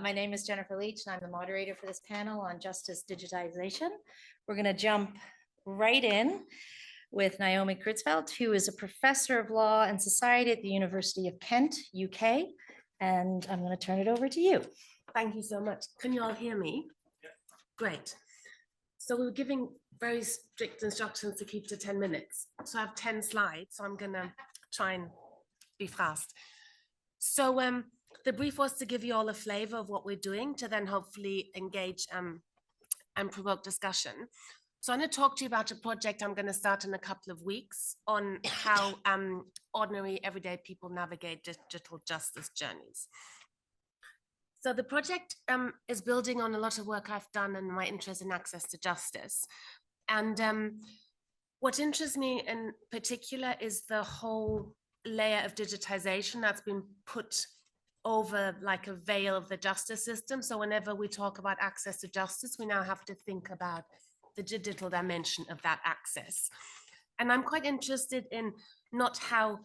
My name is Jennifer Leitch, and I'm the moderator for this panel on justice digitization. We're going to jump right in with Naomi Creutzfeldt, who is a professor of law and society at the University of Kent, UK. And I'm going to turn it over to you. Thank you so much. Can you all hear me? Yeah. Great. So we were giving very strict instructions to keep to 10 minutes. So I have 10 slides, so I'm going to try and be fast. So the brief was to give you all a flavor of what we're doing to then hopefully engage and provoke discussion. So I'm going to talk to you about a project I'm going to start in a couple of weeks on how ordinary everyday people navigate digital justice journeys. So the project is building on a lot of work I've done and my interest in access to justice. And what interests me in particular is the whole layer of digitization that's been put over like a veil of the justice system. So whenever we talk about access to justice, we now have to think about the digital dimension of that access. And I'm quite interested in not how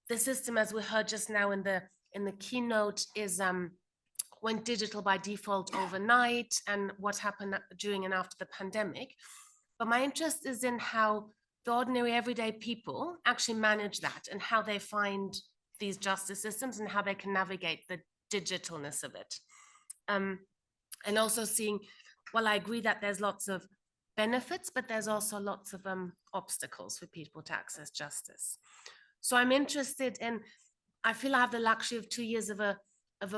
the system, as we heard just now in the keynote, is went digital by default overnight and what happened during and after the pandemic. But my interest is in how the ordinary everyday people actually manage that and how they find these justice systems and how they can navigate the digitalness of it. And also seeing, well, I agree that there's lots of benefits, but there's also lots of obstacles for people to access justice. So I'm interested in, I feel I have the luxury of 2 years of a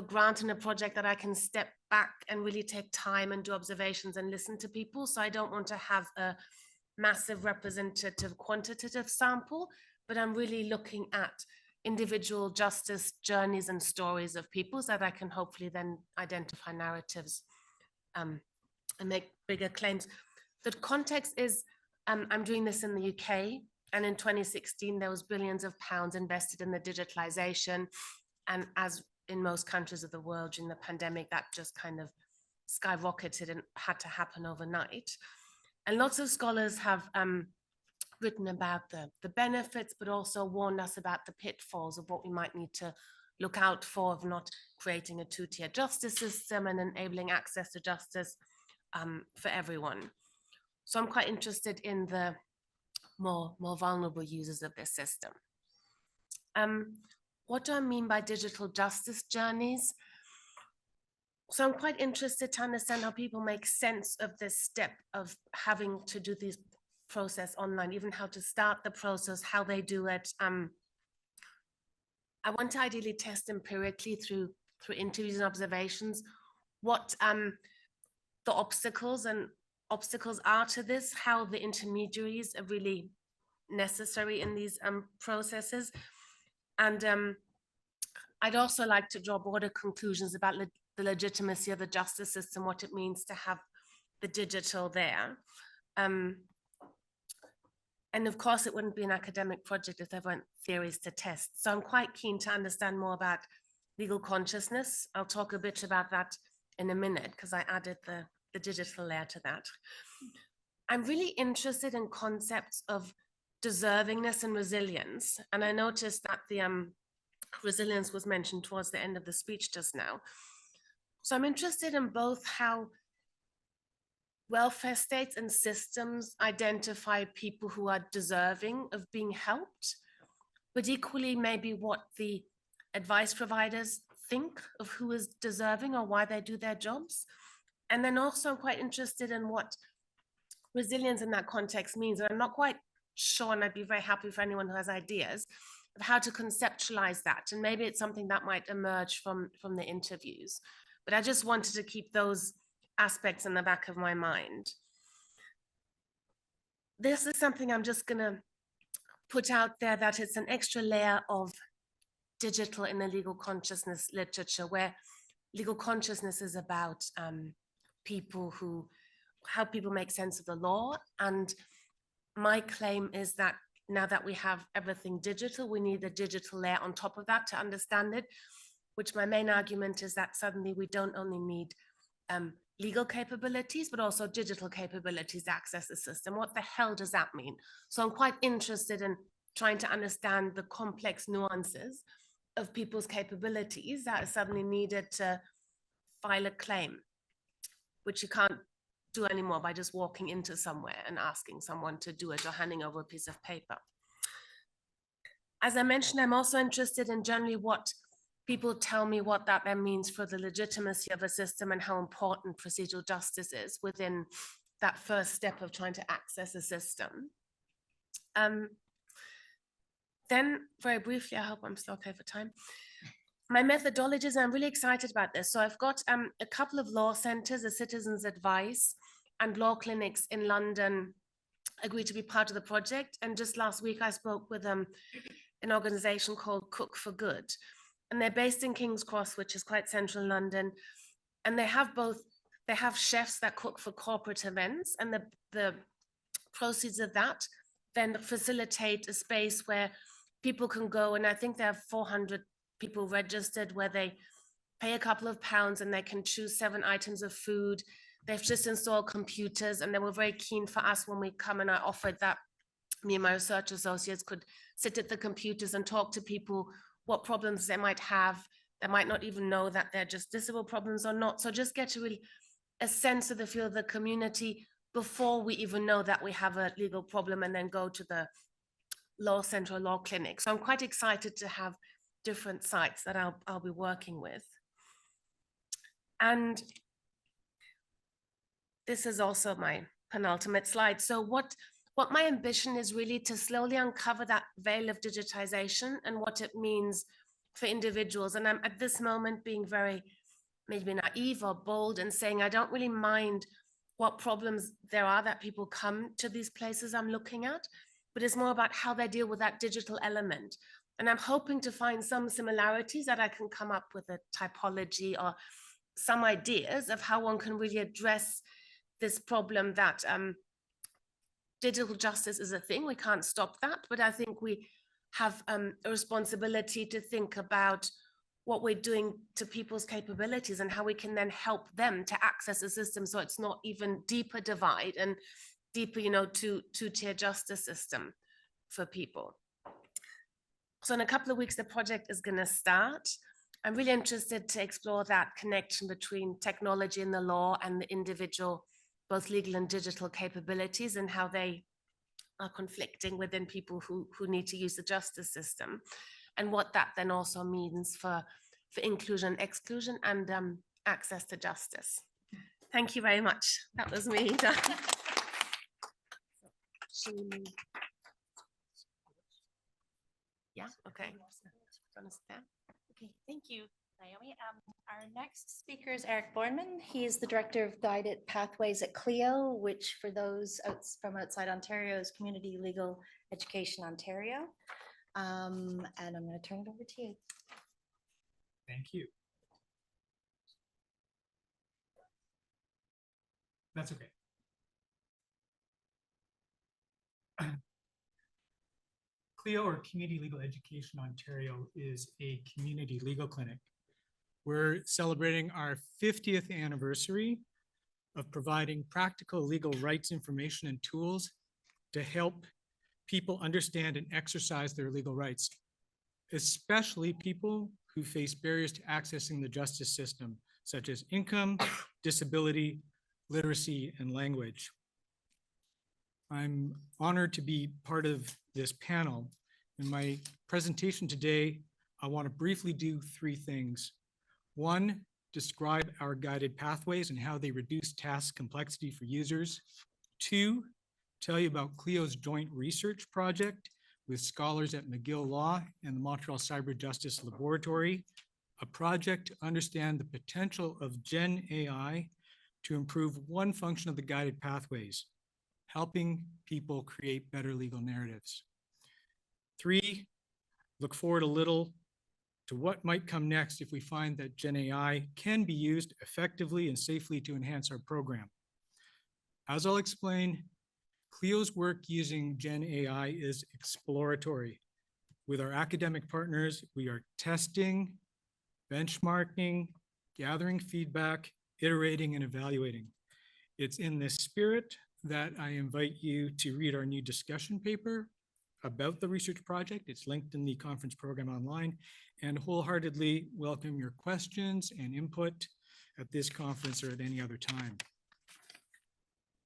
grant and a project that I can step back and really take time and do observations and listen to people. So I don't want to have a massive representative quantitative sample, but I'm really looking at individual justice journeys and stories of people so that I can hopefully then identify narratives and make bigger claims. The context is, I'm doing this in the UK, and in 2016, there was billions of pounds invested in the digitalization. And as in most countries of the world during the pandemic, that just kind of skyrocketed and had to happen overnight. And lots of scholars have written about the benefits, but also warned us about the pitfalls of what we might need to look out for of not creating a two-tier justice system and enabling access to justice for everyone. So I'm quite interested in the more vulnerable users of this system. What do I mean by digital justice journeys? So I'm quite interested to understand how people make sense of this step of having to do this process online, even how to start the process, how they do it. I want to ideally test empirically through interviews and observations what the obstacles are to this, how the intermediaries are really necessary in these processes. And I'd also like to draw broader conclusions about the legitimacy of the justice system, what it means to have the digital there. And of course, it wouldn't be an academic project if there weren't theories to test. So I'm quite keen to understand more about legal consciousness. I'll talk a bit about that in a minute because I added the digital layer to that. I'm really interested in concepts of deservingness and resilience. And I noticed that the resilience was mentioned towards the end of the speech just now. So I'm interested in both how welfare states and systems identify people who are deserving of being helped, but equally maybe what the advice providers think of who is deserving or why they do their jobs. And then also I'm quite interested in what resilience in that context means. And I'm not quite sure, and I'd be very happy for anyone who has ideas of how to conceptualize that. And maybe it's something that might emerge from the interviews. But I just wanted to keep those aspects in the back of my mind. This is something I'm just going to put out there, that it's an extra layer of digital in the legal consciousness literature, where legal consciousness is about how people make sense of the law. And my claim is that now that we have everything digital, we need a digital layer on top of that to understand it, which my main argument is that suddenly we don't only need legal capabilities, but also digital capabilities to access the system. What the hell does that mean? So I'm quite interested in trying to understand the complex nuances of people's capabilities that are suddenly needed to file a claim, which you can't do anymore by just walking into somewhere and asking someone to do it or handing over a piece of paper. As I mentioned, I'm also interested in generally what people tell me what that then means for the legitimacy of a system and how important procedural justice is within that first step of trying to access a system. Then very briefly, I hope I'm still okay for time. My methodologies, I'm really excited about this. So I've got a couple of law centers, a citizens advice and law clinics in London agreed to be part of the project. And just last week, I spoke with an organization called Cook for Good. And they're based in King's Cross, which is quite central London. And they have chefs that cook for corporate events, and the proceeds of that then facilitate a space where people can go, and I think they have 400 people registered, where they pay a couple of pounds and they can choose 7 items of food. They've just installed computers, and they were very keen for us when we come, and I offered that me and my research associates could sit at the computers and talk to people what problems they might have. They might not even know that they're justiciable problems or not. So just get a sense of the feel of the community before we even know that we have a legal problem, and then go to the law center or law clinic. So I'm quite excited to have different sites that I'll be working with. And this is also my penultimate slide. So what my ambition is really to slowly uncover that veil of digitization and what it means for individuals. And I'm at this moment being very maybe naive or bold and saying, I don't really mind what problems there are that people come to these places I'm looking at, but it's more about how they deal with that digital element. And I'm hoping to find some similarities that I can come up with a typology or some ideas of how one can really address this problem that digital justice is a thing. We can't stop that, but I think we have a responsibility to think about what we're doing to people's capabilities and how we can then help them to access a system so it's not even deeper divide and deeper, two-tier justice system for people. So in a couple of weeks, the project is going to start. I'm really interested to explore that connection between technology and the law and the individual, both legal and digital capabilities, and how they are conflicting within people who need to use the justice system, and what that then also means for inclusion, exclusion, and access to justice. Thank you very much. That was me. Yeah, okay. Okay, thank you, Naomi. Our next speaker is Erik Bornmann. He is the Director of Guided Pathways at CLEO, which for those from outside Ontario is Community Legal Education Ontario. And I'm going to turn it over to you. Thank you. That's okay. CLEO, or Community Legal Education Ontario, is a community legal clinic. We're celebrating our 50th anniversary of providing practical legal rights information and tools to help people understand and exercise their legal rights, especially people who face barriers to accessing the justice system, such as income, disability, literacy, and language. I'm honored to be part of this panel. In my presentation today, I want to briefly do 3 things. 1, describe our guided pathways and how they reduce task complexity for users. 2, tell you about CLEO's joint research project with scholars at McGill Law and the Montreal Cyber Justice Laboratory, a project to understand the potential of Gen AI to improve one function of the guided pathways, helping people create better legal narratives. 3, look forward a little to what might come next if we find that Gen AI can be used effectively and safely to enhance our program. As I'll explain, CLEO's work using Gen AI is exploratory. With our academic partners, we are testing, benchmarking, gathering feedback, iterating, and evaluating. It's in this spirit that I invite you to read our new discussion paper about the research project. It's linked in the conference program online, and wholeheartedly welcome your questions and input at this conference or at any other time.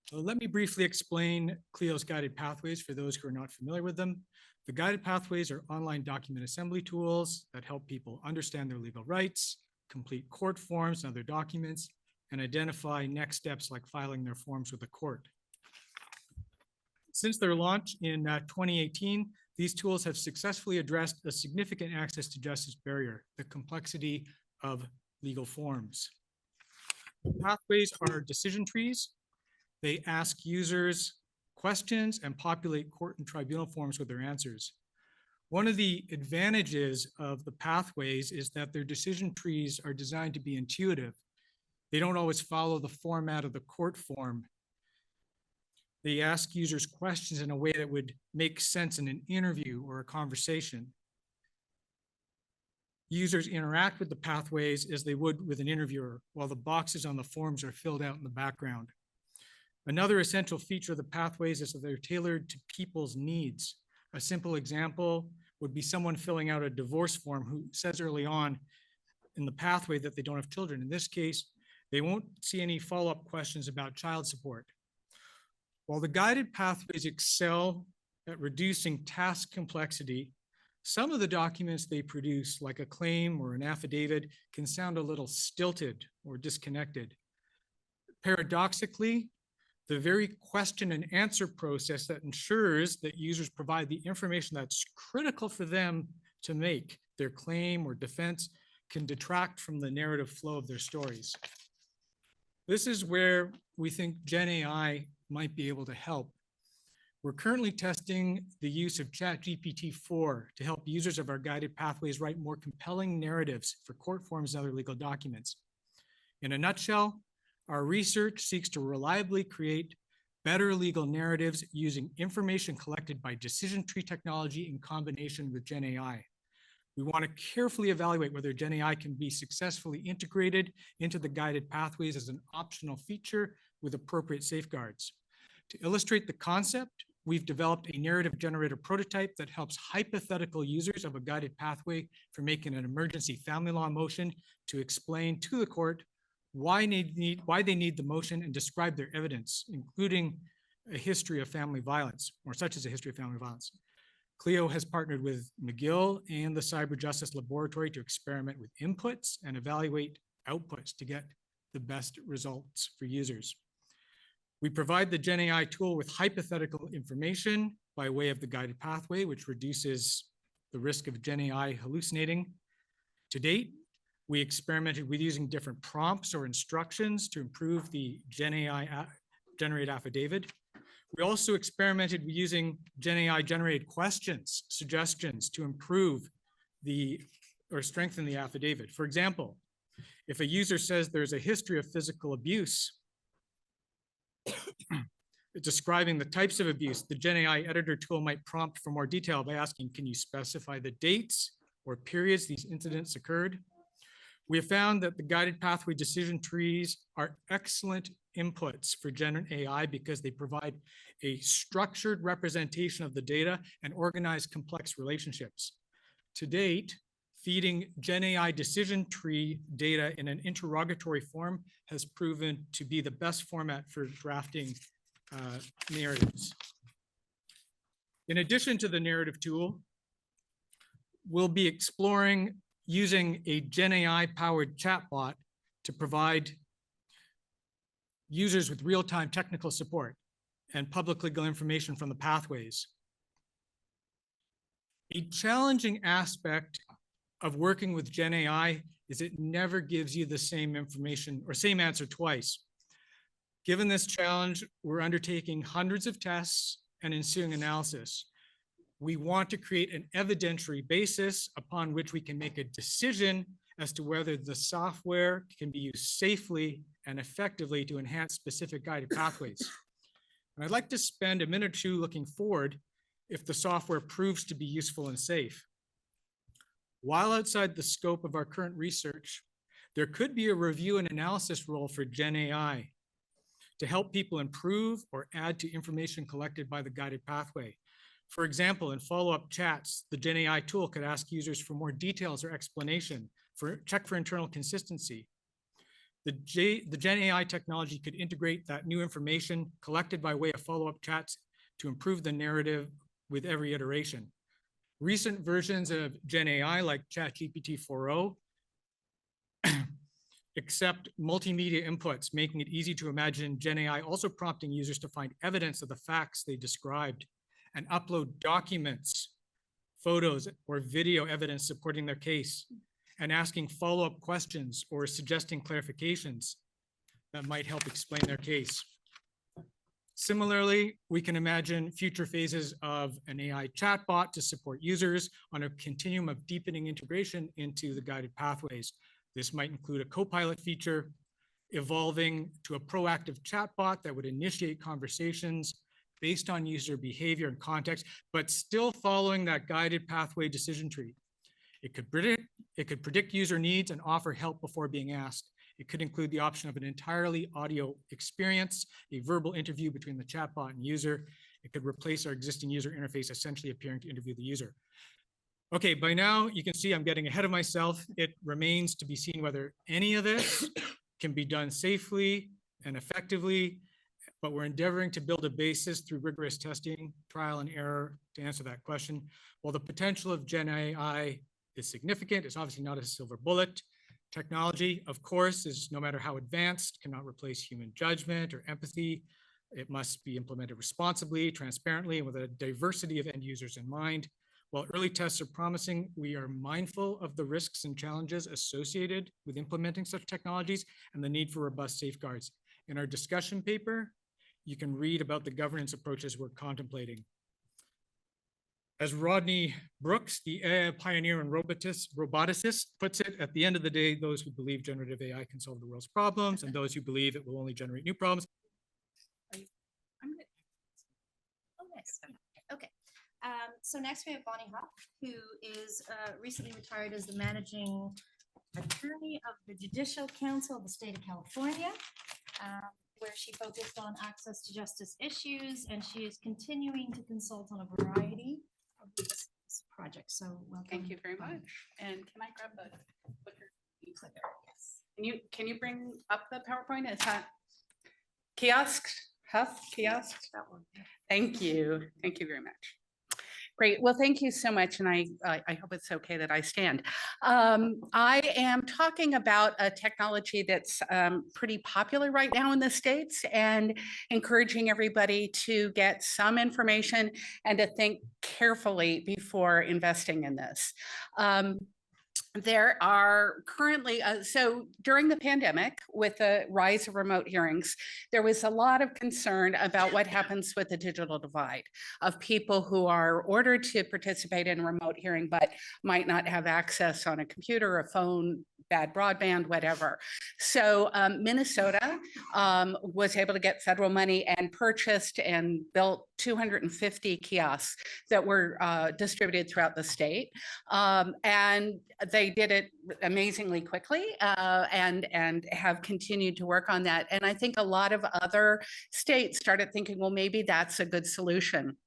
So let me briefly explain Clio's guided pathways for those who are not familiar with them. The guided pathways are online document assembly tools that help people understand their legal rights, complete court forms and other documents, and identify next steps like filing their forms with the court. Since their launch in 2018, these tools have successfully addressed a significant access to justice barrier, the complexity of legal forms. Pathways are decision trees. They ask users questions and populate court and tribunal forms with their answers. One of the advantages of the pathways is that their decision trees are designed to be intuitive. They don't always follow the format of the court form. They ask users questions in a way that would make sense in an interview or a conversation. Users interact with the pathways as they would with an interviewer, while the boxes on the forms are filled out in the background. Another essential feature of the pathways is that they're tailored to people's needs. A simple example would be someone filling out a divorce form who says early on in the pathway that they don't have children. In this case, they won't see any follow-up questions about child support. While the guided pathways excel at reducing task complexity, some of the documents they produce, like a claim or an affidavit, can sound a little stilted or disconnected. Paradoxically, the very question and answer process that ensures that users provide the information that's critical for them to make their claim or defense can detract from the narrative flow of their stories. This is where we think Gen AI might be able to help. We're currently testing the use of ChatGPT-4 to help users of our guided pathways write more compelling narratives for court forms and other legal documents. In a nutshell, our research seeks to reliably create better legal narratives using information collected by decision tree technology in combination with Gen AI. We want to carefully evaluate whether Gen AI can be successfully integrated into the guided pathways as an optional feature with appropriate safeguards. To illustrate the concept, we've developed a narrative generator prototype that helps hypothetical users of a guided pathway for making an emergency family law motion to explain to the court why they need the motion and describe their evidence, including a history of family violence, or such as a history of family violence. Clio has partnered with McGill and the Cyber Justice Laboratory to experiment with inputs and evaluate outputs to get the best results for users. We provide the Gen AI tool with hypothetical information by way of the guided pathway, which reduces the risk of Gen AI hallucinating. To date, we experimented with using different prompts or instructions to improve the Gen AI generate affidavit. We also experimented with using Gen AI generated questions, suggestions to improve or strengthen the affidavit. For example, if a user says there's a history of physical abuse, describing the types of abuse, the Gen AI editor tool might prompt for more detail by asking, can you specify the dates or periods these incidents occurred? We have found that the guided pathway decision trees are excellent inputs for Gen AI because they provide a structured representation of the data and organize complex relationships. To date, feeding Gen AI decision tree data in an interrogatory form has proven to be the best format for drafting narratives. In addition to the narrative tool, we'll be exploring using a Gen AI powered chatbot to provide users with real-time technical support and public legal information from the pathways. A challenging aspect of working with Gen AI is it never gives you the same information or same answer twice. Given this challenge, we're undertaking hundreds of tests and ensuing analysis. We want to create an evidentiary basis upon which we can make a decision as to whether the software can be used safely and effectively to enhance specific guided pathways. And I'd like to spend a minute or two looking forward if the software proves to be useful and safe. While outside the scope of our current research, there could be a review and analysis role for Gen AI to help people improve or add to information collected by the guided pathway. For example, in follow-up chats, the Gen AI tool could ask users for more details or explanation, check for internal consistency. The Gen AI technology could integrate that new information collected by way of follow-up chats to improve the narrative with every iteration. Recent versions of Gen AI, like ChatGPT 4.0, accept multimedia inputs, making it easy to imagine Gen AI also prompting users to find evidence of the facts they described and upload documents, photos, or video evidence supporting their case, and asking follow-up questions or suggesting clarifications that might help explain their case. Similarly, we can imagine future phases of an AI chatbot to support users on a continuum of deepening integration into the guided pathways. This might include a co-pilot feature, evolving to a proactive chatbot that would initiate conversations based on user behavior and context, but still following that guided pathway decision tree. It could predict user needs and offer help before being asked. It could include the option of an entirely audio experience, a verbal interview between the chatbot and user. It could replace our existing user interface, essentially appearing to interview the user. Okay, by now you can see I'm getting ahead of myself. It remains to be seen whether any of this can be done safely and effectively, but we're endeavoring to build a basis through rigorous testing, trial and error to answer that question. While the potential of Gen AI is significant, it's obviously not a silver bullet. Technology, of course, is no matter how advanced, cannot replace human judgment or empathy. It must be implemented responsibly, transparently, and with a diversity of end users in mind. While early tests are promising, we are mindful of the risks and challenges associated with implementing such technologies and the need for robust safeguards. In our discussion paper, you can read about the governance approaches we're contemplating. As Rodney Brooks, the AI pioneer and roboticist, puts it, at the end of the day, those who believe generative AI can solve the world's problems and those who believe it will only generate new problems. Oh, nice. Okay. So next we have Bonnie Hough, who is recently retired as the managing attorney of the Judicial Council of the state of California, where she focused on access to justice issues, and she is continuing to consult on a variety of these projects. So welcome. Thank you very much. And can I grab the clicker? Yes. Can you bring up the PowerPoint? Is that kiosk? Huff kiosk? That one. Thank you. Thank you very much. Great. Well, thank you so much. And I hope it's okay that I stand. I am talking about a technology that's pretty popular right now in the States, and encouraging everybody to get some information and to think carefully before investing in this. There are currently, so during the pandemic, with the rise of remote hearings, there was a lot of concern about what happens with the digital divide of people who are ordered to participate in a remote hearing, but might not have access on a computer, a phone, bad broadband, whatever. So Minnesota was able to get federal money and purchased and built 250 kiosks that were distributed throughout the state. And they did it amazingly quickly and have continued to work on that. And I think a lot of other states started thinking, well, maybe that's a good solution.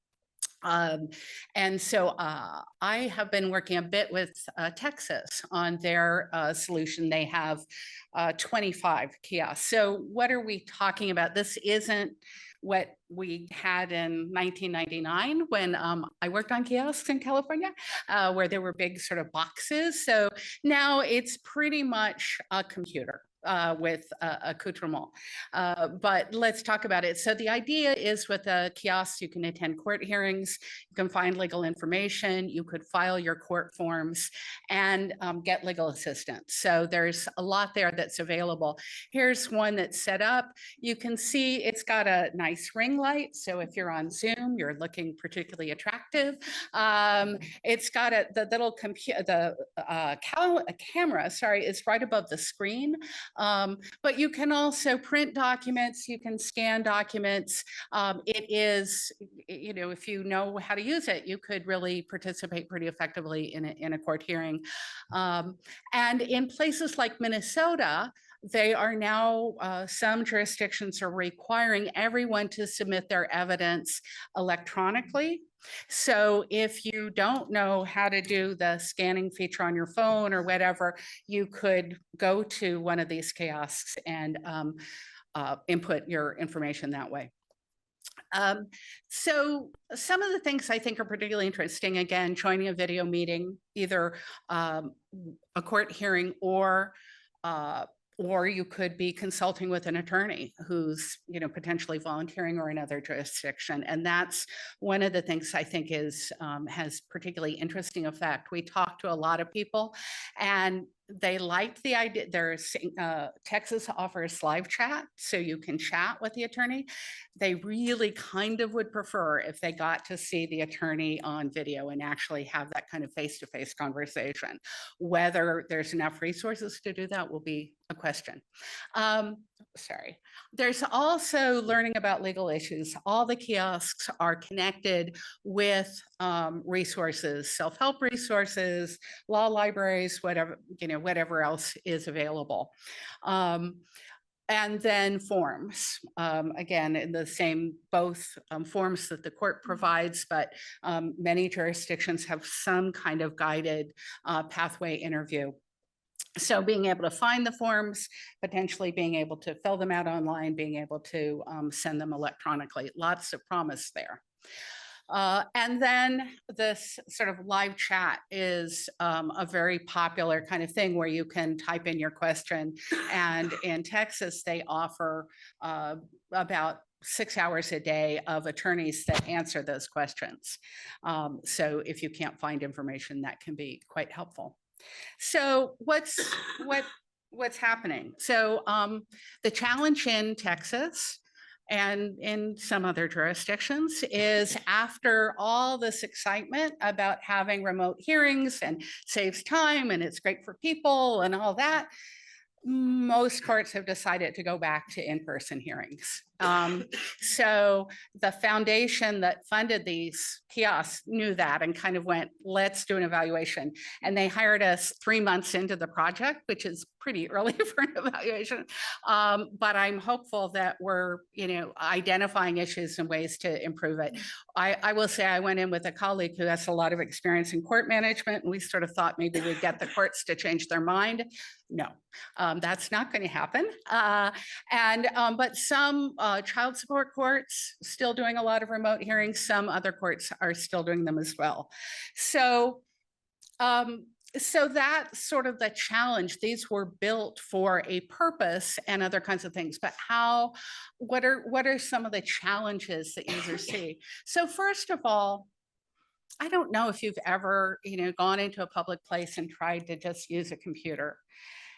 And so I have been working a bit with Texas on their solution. They have 25 kiosks. So what are we talking about? This isn't what we had in 1999 when I worked on kiosks in California, where there were big sort of boxes. So now it's pretty much a computer with accoutrement. But let's talk about it. So the idea is, with a kiosk, you can attend court hearings, you can find legal information, you could file your court forms, and get legal assistance. So there's a lot there that's available. Here's one that's set up. You can see it's got a nice ring light. So if you're on Zoom, you're looking particularly attractive. It's got the little camera, sorry, is right above the screen. But you can also print documents, you can scan documents. It is, you know, if you know how to use it, you could really participate pretty effectively in a court hearing. And in places like Minnesota, they are now, some jurisdictions are requiring everyone to submit their evidence electronically So if you don't know how to do the scanning feature on your phone or whatever, you could go to one of these kiosks and input your information that way. So some of the things I think are particularly interesting, again, joining a video meeting, either a court hearing or you could be consulting with an attorney who's, potentially volunteering or another jurisdiction. And that's one of the things I think is has particularly interesting effect. We talk to a lot of people and they liked the idea. There's Texas offers live chat, so you can chat with the attorney. They really kind of would prefer if they got to see the attorney on video and actually have that kind of face-to-face conversation. Whether there's enough resources to do that will be a question. Sorry. There's also learning about legal issues. All the kiosks are connected with resources, self-help resources, law libraries, whatever else is available. And then forms, again, in the same, both forms that the court provides, but many jurisdictions have some kind of guided pathway interview. So being able to find the forms, potentially being able to fill them out online, being able to send them electronically, lots of promise there. And then this sort of live chat is a very popular kind of thing where you can type in your question. And in Texas, they offer about 6 hours a day of attorneys that answer those questions. So if you can't find information, that can be quite helpful. So what's happening? So the challenge in Texas and in some other jurisdictions is, after all this excitement about having remote hearings and saves time and it's great for people and all that, most courts have decided to go back to in-person hearings. So the foundation that funded these kiosks knew that and kind of went, let's do an evaluation. And they hired us 3 months into the project, which is pretty early for an evaluation. But I'm hopeful that we're, identifying issues and ways to improve it. I will say I went in with a colleague who has a lot of experience in court management, and we sort of thought maybe we'd get the courts to change their mind. No, that's not going to happen. But some child support courts still doing a lot of remote hearings. Some other courts are still doing them as well. So that's sort of the challenge. These were built for a purpose and other kinds of things, but what are some of the challenges that users see? So first of all, I don't know if you've ever, gone into a public place and tried to just use a computer.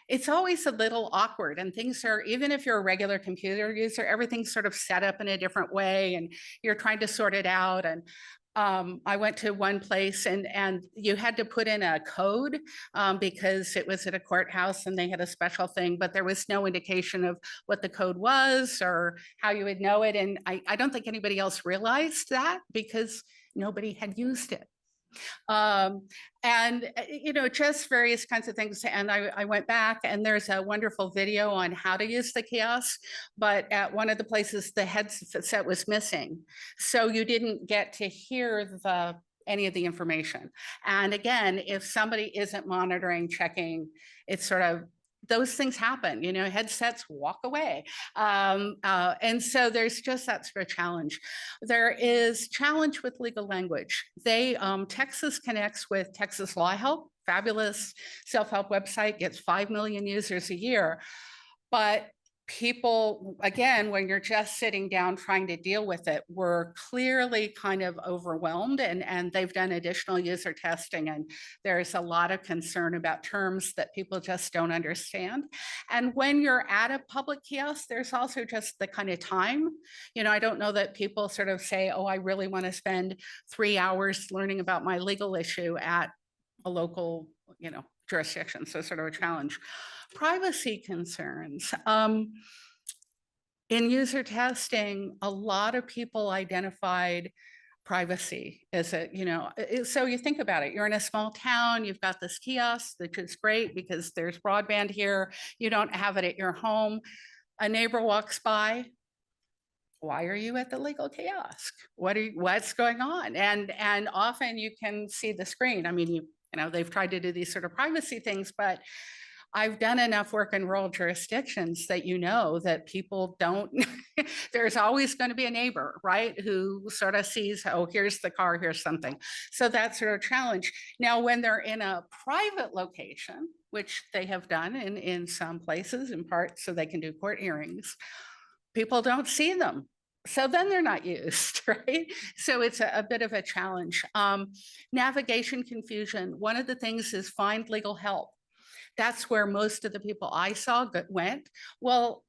It's always a little awkward, and things are, even if you're a regular computer user, everything's sort of set up in a different way and you're trying to sort it out. And I went to one place and you had to put in a code because it was at a courthouse and they had a special thing, but there was no indication of what the code was or how you would know it. And I don't think anybody else realized that because nobody had used it. Just various kinds of things. And I went back, and there's a wonderful video on how to use the kiosk, but at one of the places the headset was missing. So you didn't get to hear any of the information. And again, if somebody isn't monitoring, checking, it's sort of, those things happen, headsets walk away. And so there's just that sort of challenge. There is challenge with legal language. Texas connects with Texas Law Help, fabulous self-help website, gets 5 million users a year. But people, again, when you're just sitting down trying to deal with it, were clearly kind of overwhelmed, and they've done additional user testing, and there's a lot of concern about terms that people just don't understand. And when you're at a public kiosk, there's also just the kind of time. I don't know that people sort of say, oh, I really want to spend 3 hours learning about my legal issue at a local, jurisdiction. So sort of a challenge. Privacy concerns. In user testing, a lot of people identified privacy as so you think about it, you're in a small town, you've got this kiosk, which is great because there's broadband here, you don't have it at your home. A neighbor walks by, why are you at the legal kiosk? What's going on? And often you can see the screen. I mean, you know, they've tried to do these sort of privacy things, but I've done enough work in rural jurisdictions that you know that people don't, there's always going to be a neighbor, right? Who sort of sees, oh, here's the car, here's something. So that's sort of a challenge. Now, when they're in a private location, which they have done in some places, in part so they can do court hearings, people don't see them. So then they're not used, right? So it's a bit of a challenge. Navigation confusion. One of the things is find legal help. That's where most of the people I saw went. Well,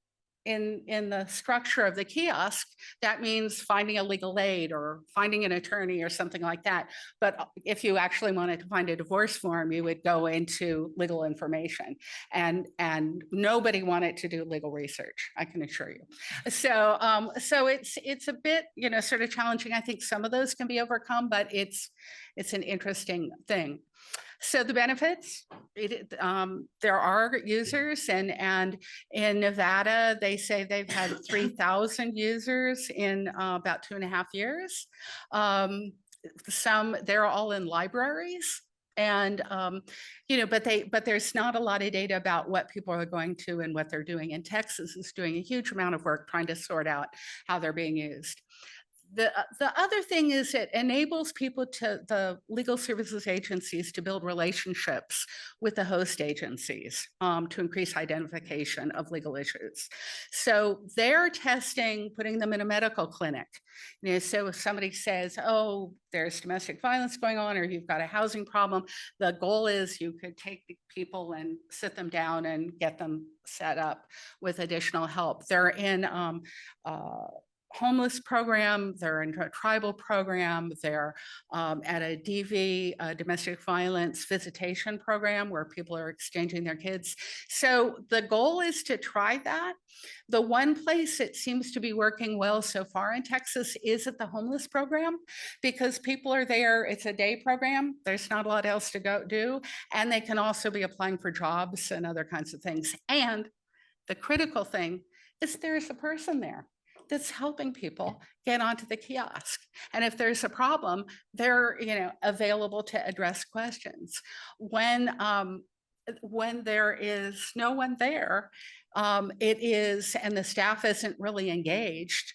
in the structure of the kiosk, that means finding a legal aid or finding an attorney or something like that. But if you actually wanted to find a divorce form, you would go into legal information, and nobody wanted to do legal research, I can assure you. So so it's a bit, you know, sort of challenging. I think some of those can be overcome, but it's an interesting thing. So the benefits, there are users, and in Nevada, they say they've had 3,000 users in about 2.5 years. They're all in libraries. And, you know, but there's not a lot of data about what people are going to and what they're doing. And Texas is doing a huge amount of work trying to sort out how they're being used. The other thing is it enables people the legal services agencies to build relationships with the host agencies to increase identification of legal issues. So they're testing, putting them in a medical clinic. You know, so if somebody says, oh, there's domestic violence going on, or you've got a housing problem, the goal is you could take the people and sit them down and get them set up with additional help. They're in homeless program, they're in a tribal program, they're at a DV, domestic violence visitation program where people are exchanging their kids. So the goal is to try that. The one place it seems to be working well so far in Texas is at the homeless program, because people are there, it's a day program, there's not a lot else to go do, and they can also be applying for jobs and other kinds of things. And the critical thing is there's a person there that's helping people get onto the kiosk. And if there's a problem, they're, you know, available to address questions. When there is no one there, and the staff isn't really engaged,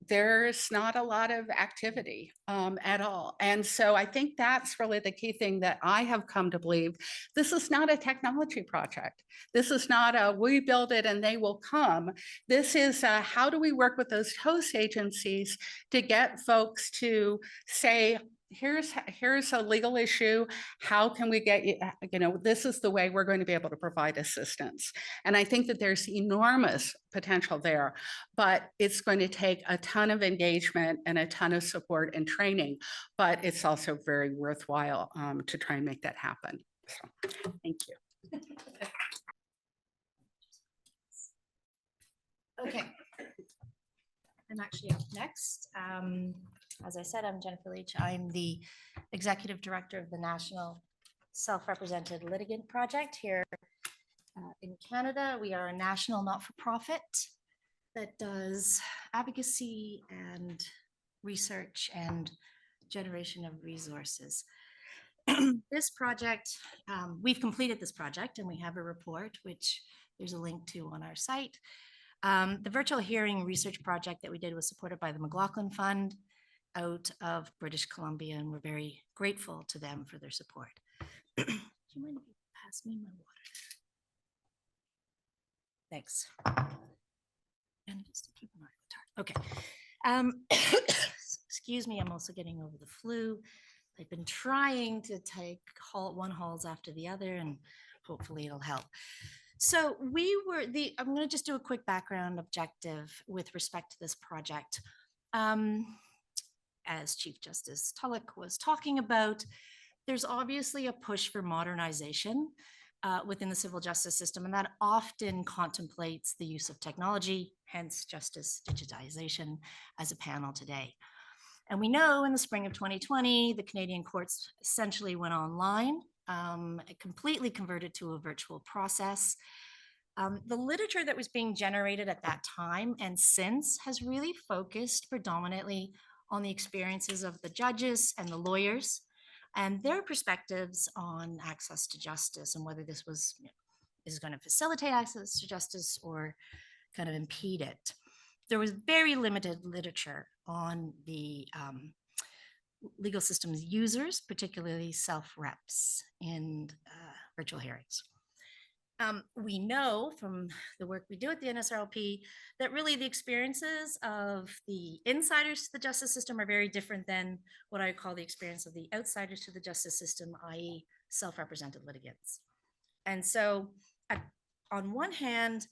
there's not a lot of activity at all. And so I think that's really the key thing that I have come to believe. This is not a technology project. This is not a, we build it and they will come. This is a, how do we work with those host agencies to get folks to say, here's a legal issue. How can we get you, you know, this is the way we're going to be able to provide assistance. And I think that there's enormous potential there, but it's going to take a ton of engagement and a ton of support and training, but it's also very worthwhile to try and make that happen. So, thank you. Okay. I'm actually up next. As I said, I'm Jennifer Leitch. I'm the Executive Director of the National Self-Represented Litigant Project here in Canada. We are a national not-for-profit that does advocacy and research and generation of resources. This project, we've completed this project and we have a report, which there's a link to on our site. The virtual hearing research project that we did was supported by the McLaughlin Fund out of British Columbia, and we're very grateful to them for their support. Do you mind if you pass me my water? Thanks. And just to keep an eye on the target. Okay. Excuse me, I'm also getting over the flu. I've been trying to take one halls after the other, and hopefully it'll help. So I'm going to just do a quick background objective with respect to this project. As Chief Justice Tulloch was talking about, there's obviously a push for modernization within the civil justice system, and that often contemplates the use of technology, hence justice digitization as a panel today. And we know in the spring of 2020, the Canadian courts essentially went online, completely converted to a virtual process. The literature that was being generated at that time and since has really focused predominantly on the experiences of the judges and the lawyers and their perspectives on access to justice and whether this was is going to facilitate access to justice or kind of impede it. There was very limited literature on the legal systems users, particularly self-reps in virtual hearings. We know from the work we do at the NSRLP that really the experiences of the insiders to the justice system are very different than what I call the experience of the outsiders to the justice system, i.e. self-represented litigants. And so on one hand,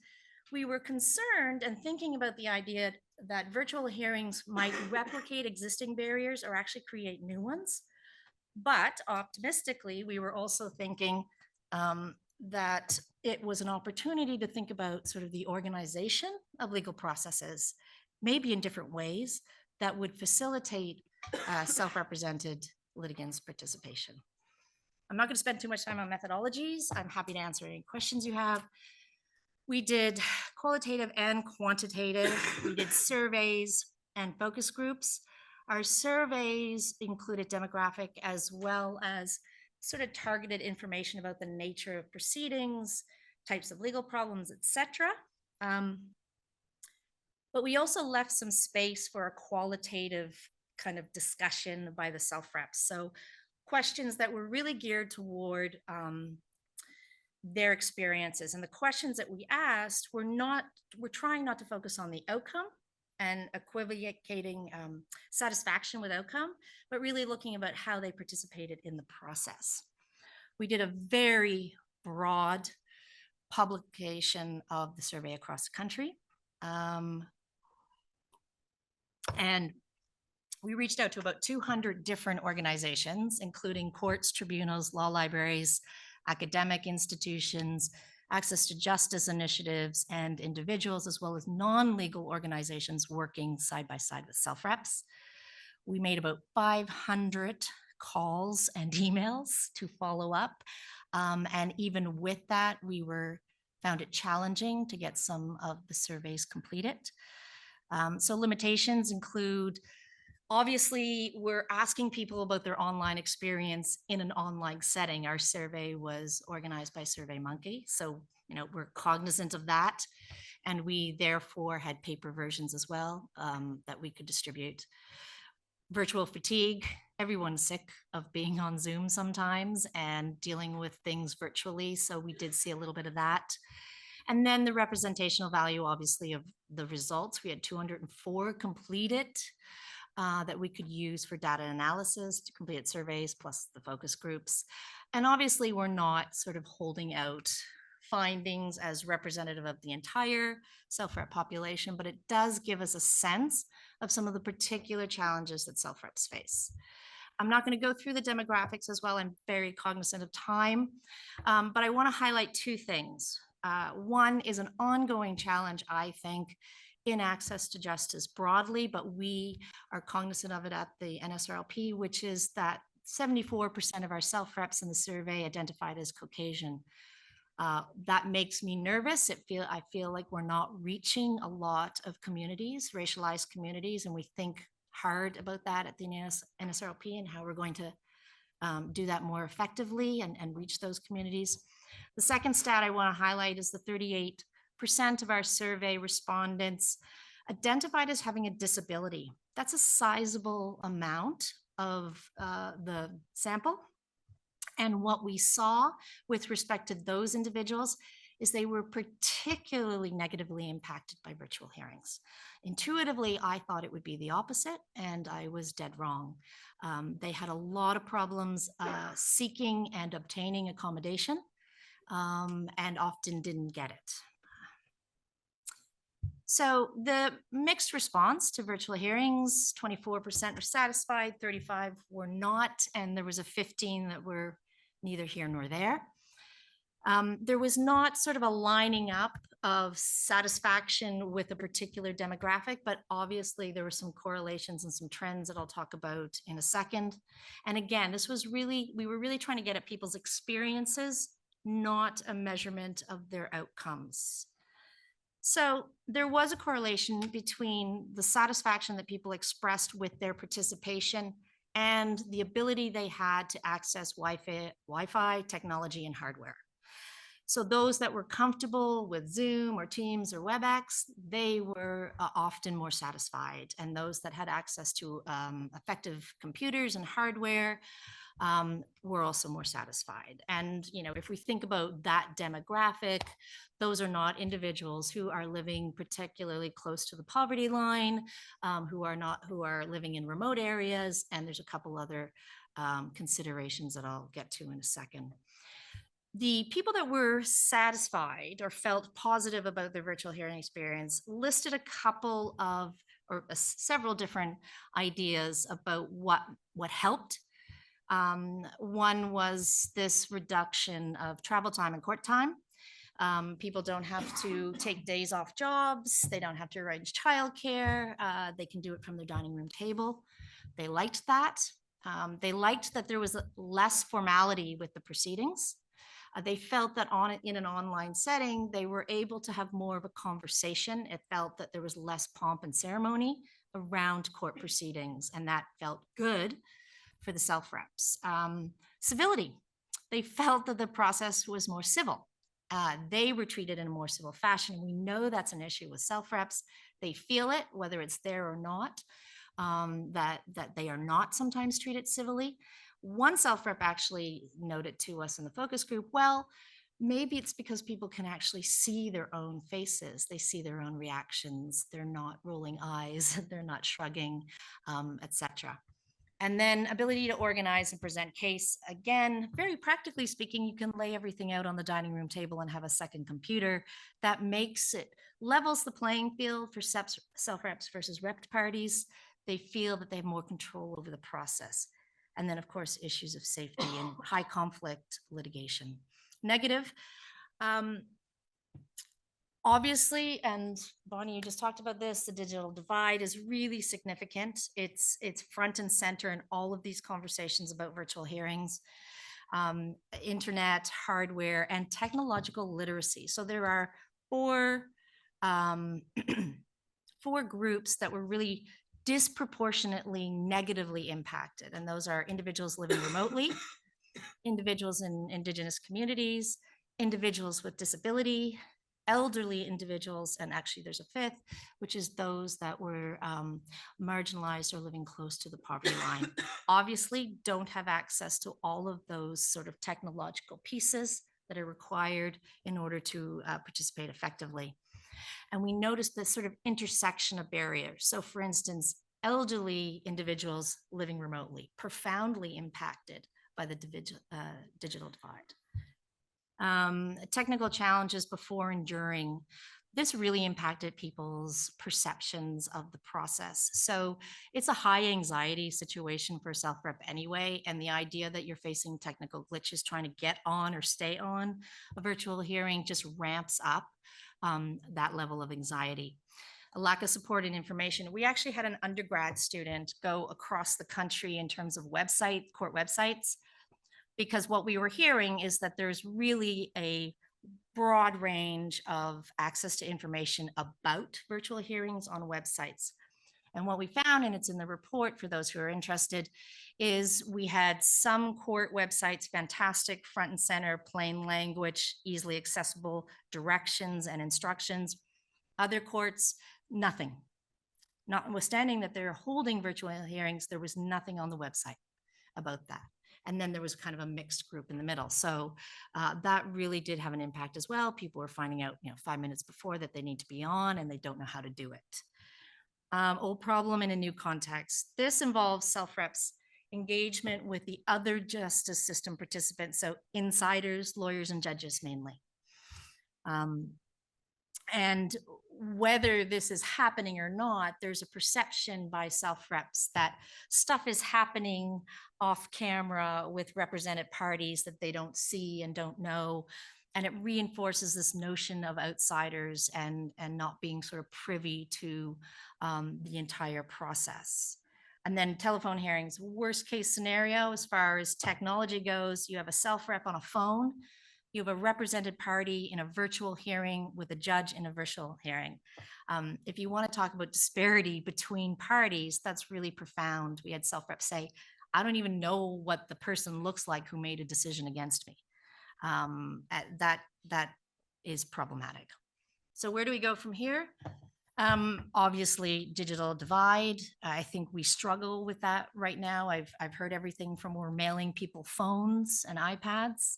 we were concerned and thinking about the idea that virtual hearings might replicate existing barriers or actually create new ones. But optimistically, we were also thinking that it was an opportunity to think about sort of the organization of legal processes, maybe in different ways that would facilitate self-represented litigants' participation. I'm not going to spend too much time on methodologies. I'm happy to answer any questions you have. We did qualitative and quantitative. We did surveys and focus groups. Our surveys included demographic as well as sort of targeted information about the nature of proceedings, types of legal problems, etc. But we also left some space for a qualitative kind of discussion by the self-reps. So questions that were really geared toward their experiences. And the questions that we asked we're trying not to focus on the outcome and equivocating satisfaction with outcome, but really looking about how they participated in the process. We did a very broad publication of the survey across the country. And we reached out to about 200 different organizations, including courts, tribunals, law libraries, academic institutions, access to justice initiatives, and individuals, as well as non-legal organizations working side by side with self-reps. We made about 500 calls and emails to follow up. And even with that, we found it challenging to get some of the surveys completed. So limitations include, obviously, we're asking people about their online experience in an online setting. Our survey was organized by SurveyMonkey, so we're cognizant of that, and we therefore had paper versions as well that we could distribute. Virtual fatigue. Everyone's sick of being on Zoom sometimes and dealing with things virtually, so we did see a little bit of that. And then the representational value, obviously, of the results. We had 204 completed that we could use for data analysis to complete surveys, plus the focus groups. And obviously, we're not sort of holding out findings as representative of the entire self-rep population, but it does give us a sense of some of the particular challenges that self-reps face. I'm not going to go through the demographics as well. I'm very cognizant of time, but I want to highlight two things. One is an ongoing challenge, I think, in access to justice broadly, but we are cognizant of it at the NSRLP, which is that 74% of our self-reps in the survey identified as Caucasian. That makes me nervous. I feel like we're not reaching a lot of communities, racialized communities, and we think hard about that at the NSRLP and how we're going to do that more effectively and reach those communities. The second stat I want to highlight is the 38% of our survey respondents identified as having a disability. That's a sizable amount of the sample. And what we saw with respect to those individuals is they were particularly negatively impacted by virtual hearings. Intuitively, I thought it would be the opposite, and I was dead wrong. They had a lot of problems seeking and obtaining accommodation, and often didn't get it. So the mixed response to virtual hearings, 24% were satisfied, 35 were not, and there was a 15 that were neither here nor there. There was not sort of a lining up of satisfaction with a particular demographic, but obviously there were some correlations and some trends that I'll talk about in a second. And again, we were really trying to get at people's experiences not a measurement of their outcomes. So there was a correlation between the satisfaction that people expressed with their participation and the ability they had to access Wi-Fi technology and hardware. So those that were comfortable with Zoom or Teams or WebEx, they were often more satisfied. And those that had access to effective computers and hardware were also more satisfied. And, you know, if we think about that demographic, those are not individuals who are living particularly close to the poverty line, who are living in remote areas. And there's a couple other considerations that I'll get to in a second. The people that were satisfied or felt positive about their virtual hearing experience listed a couple of several different ideas about what helped. One was this reduction of travel time and court time. People don't have to take days off jobs. They don't have to arrange childcare. They can do it from their dining room table. They liked that. They liked that there was less formality with the proceedings. They felt that in an online setting, they were able to have more of a conversation. It felt that there was less pomp and ceremony around court proceedings, and that felt good for the self-reps. Civility. They felt that the process was more civil. They were treated in a more civil fashion. We know that's an issue with self-reps. They feel it, whether it's there or not, that they are not sometimes treated civilly. One self-rep actually noted to us in the focus group, well, maybe it's because people can actually see their own faces. They see their own reactions. They're not rolling eyes. They're not shrugging, etc. And then ability to organize and present case. Again, very practically speaking, you can lay everything out on the dining room table and have a second computer. That makes it, levels the playing field for self-reps versus rep parties. They feel that they have more control over the process. And then, of course, issues of safety and high conflict litigation. Negative. Obviously, and Bonnie, you just talked about this, the digital divide is really significant. It's front and center in all of these conversations about virtual hearings, internet, hardware, and technological literacy. So there are four groups that were really disproportionately negatively impacted. And those are individuals living remotely, individuals in Indigenous communities, individuals with disability, elderly individuals, and actually there's a fifth, which is those that were marginalized or living close to the poverty line. Obviously, don't have access to all of those sort of technological pieces that are required in order to participate effectively. And we noticed this sort of intersection of barriers. So for instance, elderly individuals living remotely, profoundly impacted by the digital divide. Technical challenges before and during. This really impacted people's perceptions of the process. So it's a high anxiety situation for self-rep anyway. And the idea that you're facing technical glitches trying to get on or stay on a virtual hearing just ramps up that level of anxiety. A lack of support and information. We actually had an undergrad student go across the country in terms of court websites, because what we were hearing is that there's really a broad range of access to information about virtual hearings on websites. And what we found, and it's in the report for those who are interested, is we had some court websites, fantastic front and center, plain language, easily accessible directions and instructions. Other courts, nothing. Notwithstanding that they're holding virtual hearings, there was nothing on the website about that. And then there was kind of a mixed group in the middle. So that really did have an impact as well. People were finding out, 5 minutes before that they need to be on and they don't know how to do it. Old problem in a new context. This involves self-reps engagement with the other justice system participants, so insiders, lawyers, and judges mainly. And whether this is happening or not, there's a perception by self-reps that stuff is happening off camera with represented parties that they don't see and don't know. And it reinforces this notion of outsiders and not being sort of privy to the entire process. And then telephone hearings, worst case scenario, as far as technology goes, you have a self-rep on a phone you have a represented party in a virtual hearing with a judge in a virtual hearing. If you want to talk about disparity between parties, that's really profound. We had self-reps say, I don't even know what the person looks like who made a decision against me. That is problematic. So where do we go from here? Obviously, digital divide. I think we struggle with that right now. I've heard everything from we're mailing people phones and iPads,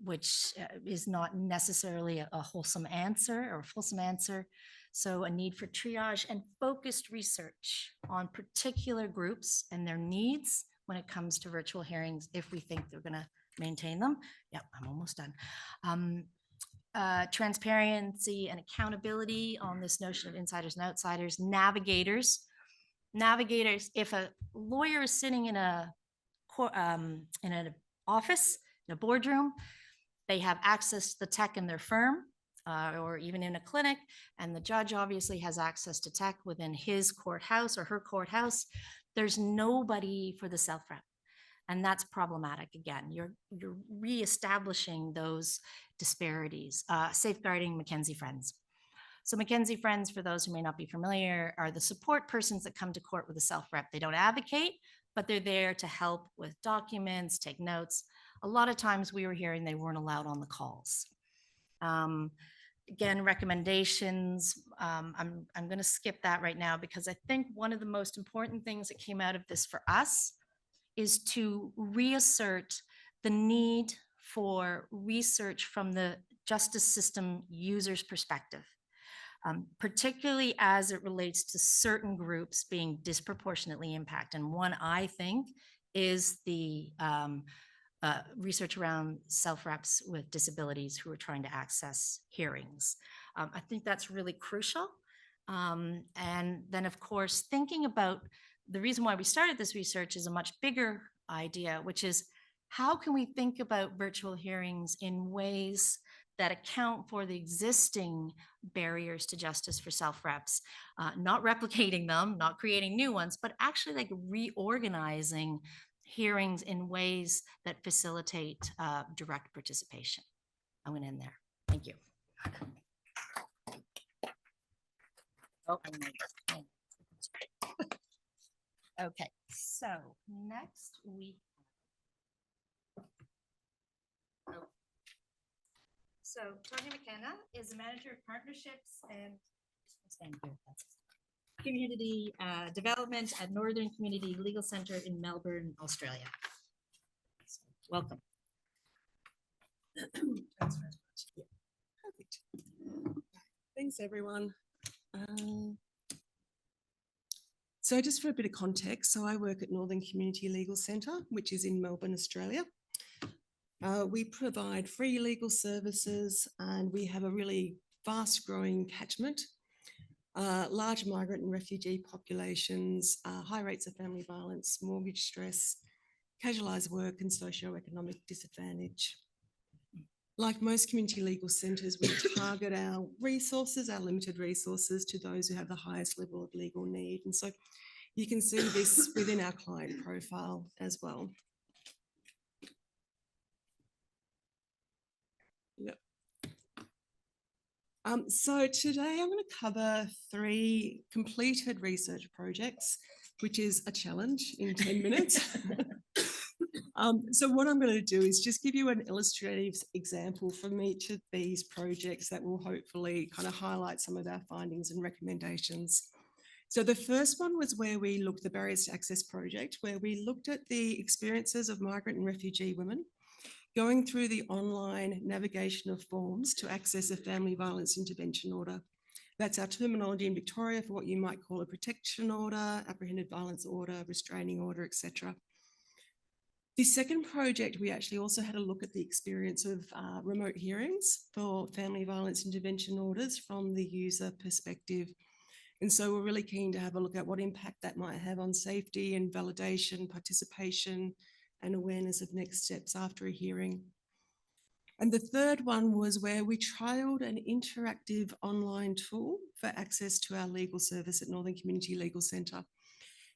which is not necessarily a wholesome answer or a fulsome answer. So a need for triage and focused research on particular groups and their needs when it comes to virtual hearings, if we think they're going to maintain them. Yeah, I'm almost done. Transparency and accountability on this notion of insiders and outsiders, navigators. If a lawyer is sitting in an office, in a boardroom, they have access to the tech in their firm or even in a clinic, and the judge obviously has access to tech within his courthouse or her courthouse. There's nobody for the self-rep. And that's problematic. Again, you're reestablishing those disparities. Safeguarding McKenzie Friends. So McKenzie Friends, for those who may not be familiar, are the support persons that come to court with a self-rep. They don't advocate, but they're there to help with documents, take notes. A lot of times we were hearing they weren't allowed on the calls. Again, recommendations. I'm going to skip that right now because I think one of the most important things that came out of this for us is to reassert the need for research from the justice system user's perspective, particularly as it relates to certain groups being disproportionately impacted. And one, I think, is the research around self-reps with disabilities who are trying to access hearings. I think that's really crucial. And then, of course, thinking about the reason why we started this research is a much bigger idea, which is how can we think about virtual hearings in ways that account for the existing barriers to justice for self-reps, not replicating them, not creating new ones, but actually like reorganizing hearings in ways that facilitate direct participation. I'm going to end there. Thank you. Oh, okay, so next we. So Tania McKenna is the manager of partnerships and community development at Northern Community Legal Centre in Melbourne, Australia. So, welcome. Perfect. Thanks, everyone. So just for a bit of context, so I work at Northern Community Legal Centre, which is in Melbourne, Australia. We provide free legal services and we have a really fast growing catchment, large migrant and refugee populations, high rates of family violence, mortgage stress, casualised work and socioeconomic disadvantage. Like most community legal centres, we target our resources, our limited resources, to those who have the highest level of legal need. And so you can see this within our client profile as well. Yep. So today I'm going to cover 3 completed research projects, which is a challenge in 10 minutes. So what I'm going to do is just give you an illustrative example from each of these projects that will hopefully kind of highlight some of our findings and recommendations. So the first one was where we looked at the Barriers to Access project, where we looked at the experiences of migrant and refugee women going through the online navigation of forms to access a family violence intervention order. That's our terminology in Victoria for what you might call a protection order, apprehended violence order, restraining order, etc. The second project, we actually also had a look at the experience of remote hearings for family violence intervention orders from the user perspective. And so we're really keen to have a look at what impact that might have on safety and validation, participation, and awareness of next steps after a hearing. And the third one was where we trialled an interactive online tool for access to our legal service at Northern Community Legal Centre.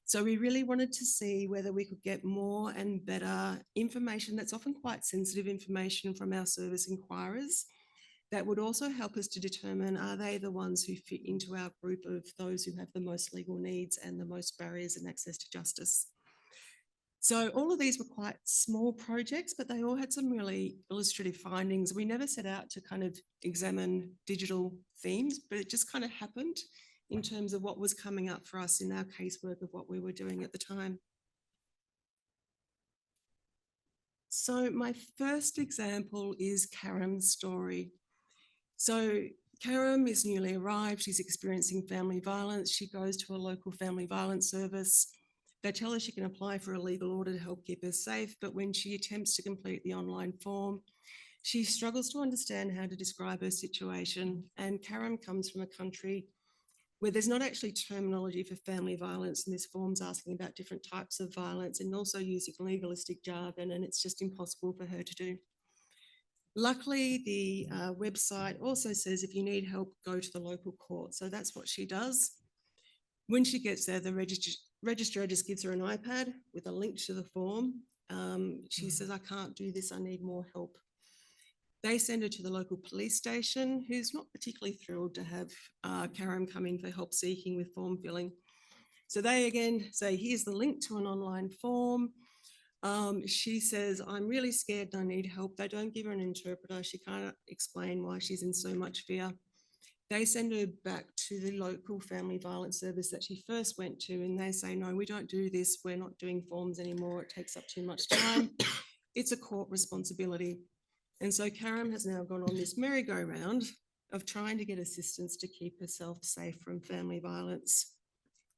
So we really wanted to see whether we could get more and better information that's often quite sensitive information from our service inquirers that would also help us to determine, are they the ones who fit into our group of those who have the most legal needs and the most barriers in access to justice. So all of these were quite small projects, but they all had some really illustrative findings. We never set out to kind of examine digital themes, but it just kind of happened in terms of what was coming up for us in our casework of what we were doing at the time. So my first example is Karam's story. So Karam is newly arrived. She's experiencing family violence. She goes to a local family violence service. They tell her she can apply for a legal order to help keep her safe, but when she attempts to complete the online form, she struggles to understand how to describe her situation. And Karam comes from a country where there's not actually terminology for family violence, and this form's asking about different types of violence and also using legalistic jargon, and it's just impossible for her to do. Luckily, the website also says if you need help, go to the local court. So that's what she does. When she gets there, the registrar just gives her an iPad with a link to the form. She says, I can't do this, I need more help. They send her to the local police station, who's not particularly thrilled to have Karam come in for help seeking with form filling. So they again say, here's the link to an online form. She says, I'm really scared and I need help. They don't give her an interpreter. She can't explain why she's in so much fear. They send her back to the local family violence service that she first went to, and they say, no, we don't do this. We're not doing forms anymore. It takes up too much time. It's a court responsibility. And so Karam has now gone on this merry-go-round of trying to get assistance to keep herself safe from family violence.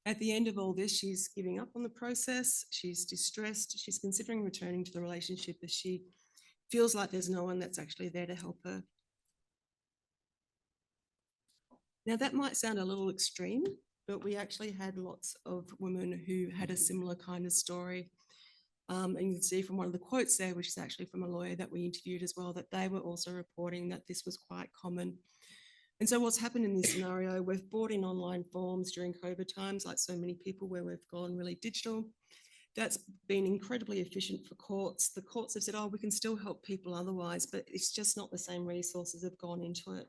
At the end of all this, she's giving up on the process. She's distressed. She's considering returning to the relationship as she feels like there's no one that's actually there to help her. Now, that might sound a little extreme, but we actually had lots of women who had a similar kind of story. And you can see from one of the quotes there, which is actually from a lawyer that we interviewed as well, that they were also reporting that this was quite common. And so what's happened in this scenario, we've brought in online forms during COVID times, like so many people, where we've gone really digital. That's been incredibly efficient for courts. The courts have said, oh, we can still help people otherwise, but it's just not the same resources have gone into it.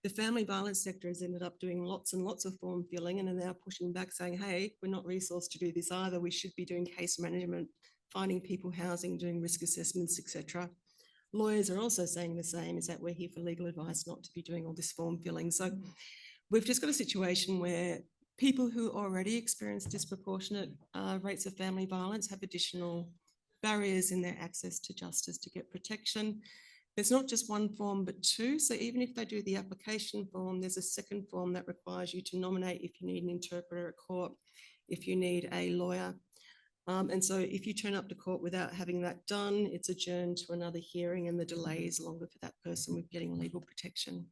The family violence sector has ended up doing lots and lots of form filling and are now pushing back saying, hey, we're not resourced to do this either. We should be doing case management, finding people housing, doing risk assessments, etc. Lawyers are also saying the same, is that we're here for legal advice, not to be doing all this form filling. So we've just got a situation where people who already experience disproportionate rates of family violence have additional barriers in their access to justice to get protection. There's not just one form, but two. So even if they do the application form, there's a second form that requires you to nominate if you need an interpreter at court, if you need a lawyer. And so if you turn up to court without having that done, it's adjourned to another hearing and the delay is longer for that person with getting legal protection.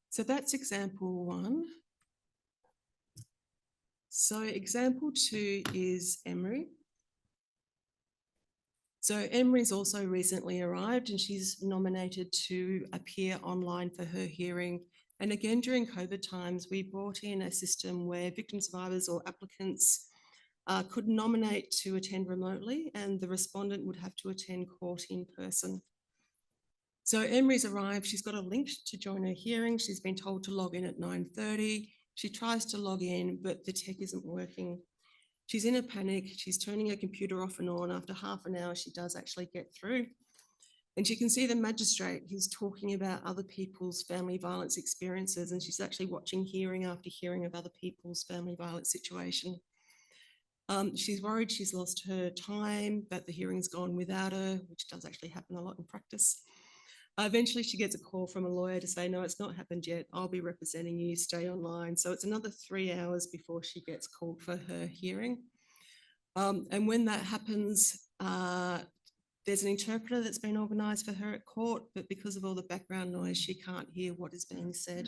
So that's example one. So example two is Emery. So Emery's also recently arrived and she's nominated to appear online for her hearing. And again, during COVID times, we brought in a system where victim survivors or applicants could nominate to attend remotely and the respondent would have to attend court in person. So Emery's arrived, she's got a link to join her hearing. She's been told to log in at 9:30. She tries to log in, but the tech isn't working. She's in a panic. She's turning her computer off and on. After half an hour, she does actually get through. And she can see the magistrate, he's talking about other people's family violence experiences. And she's actually watching hearing after hearing of other people's family violence situation. She's worried she's lost her time, that the hearing's gone without her, which does actually happen a lot in practice. Eventually she gets a call from a lawyer to say, no, it's not happened yet. I'll be representing you, stay online. So it's another 3 hours before she gets called for her hearing. And when that happens, there's an interpreter that's been organised for her at court, but because of all the background noise, she can't hear what is being said.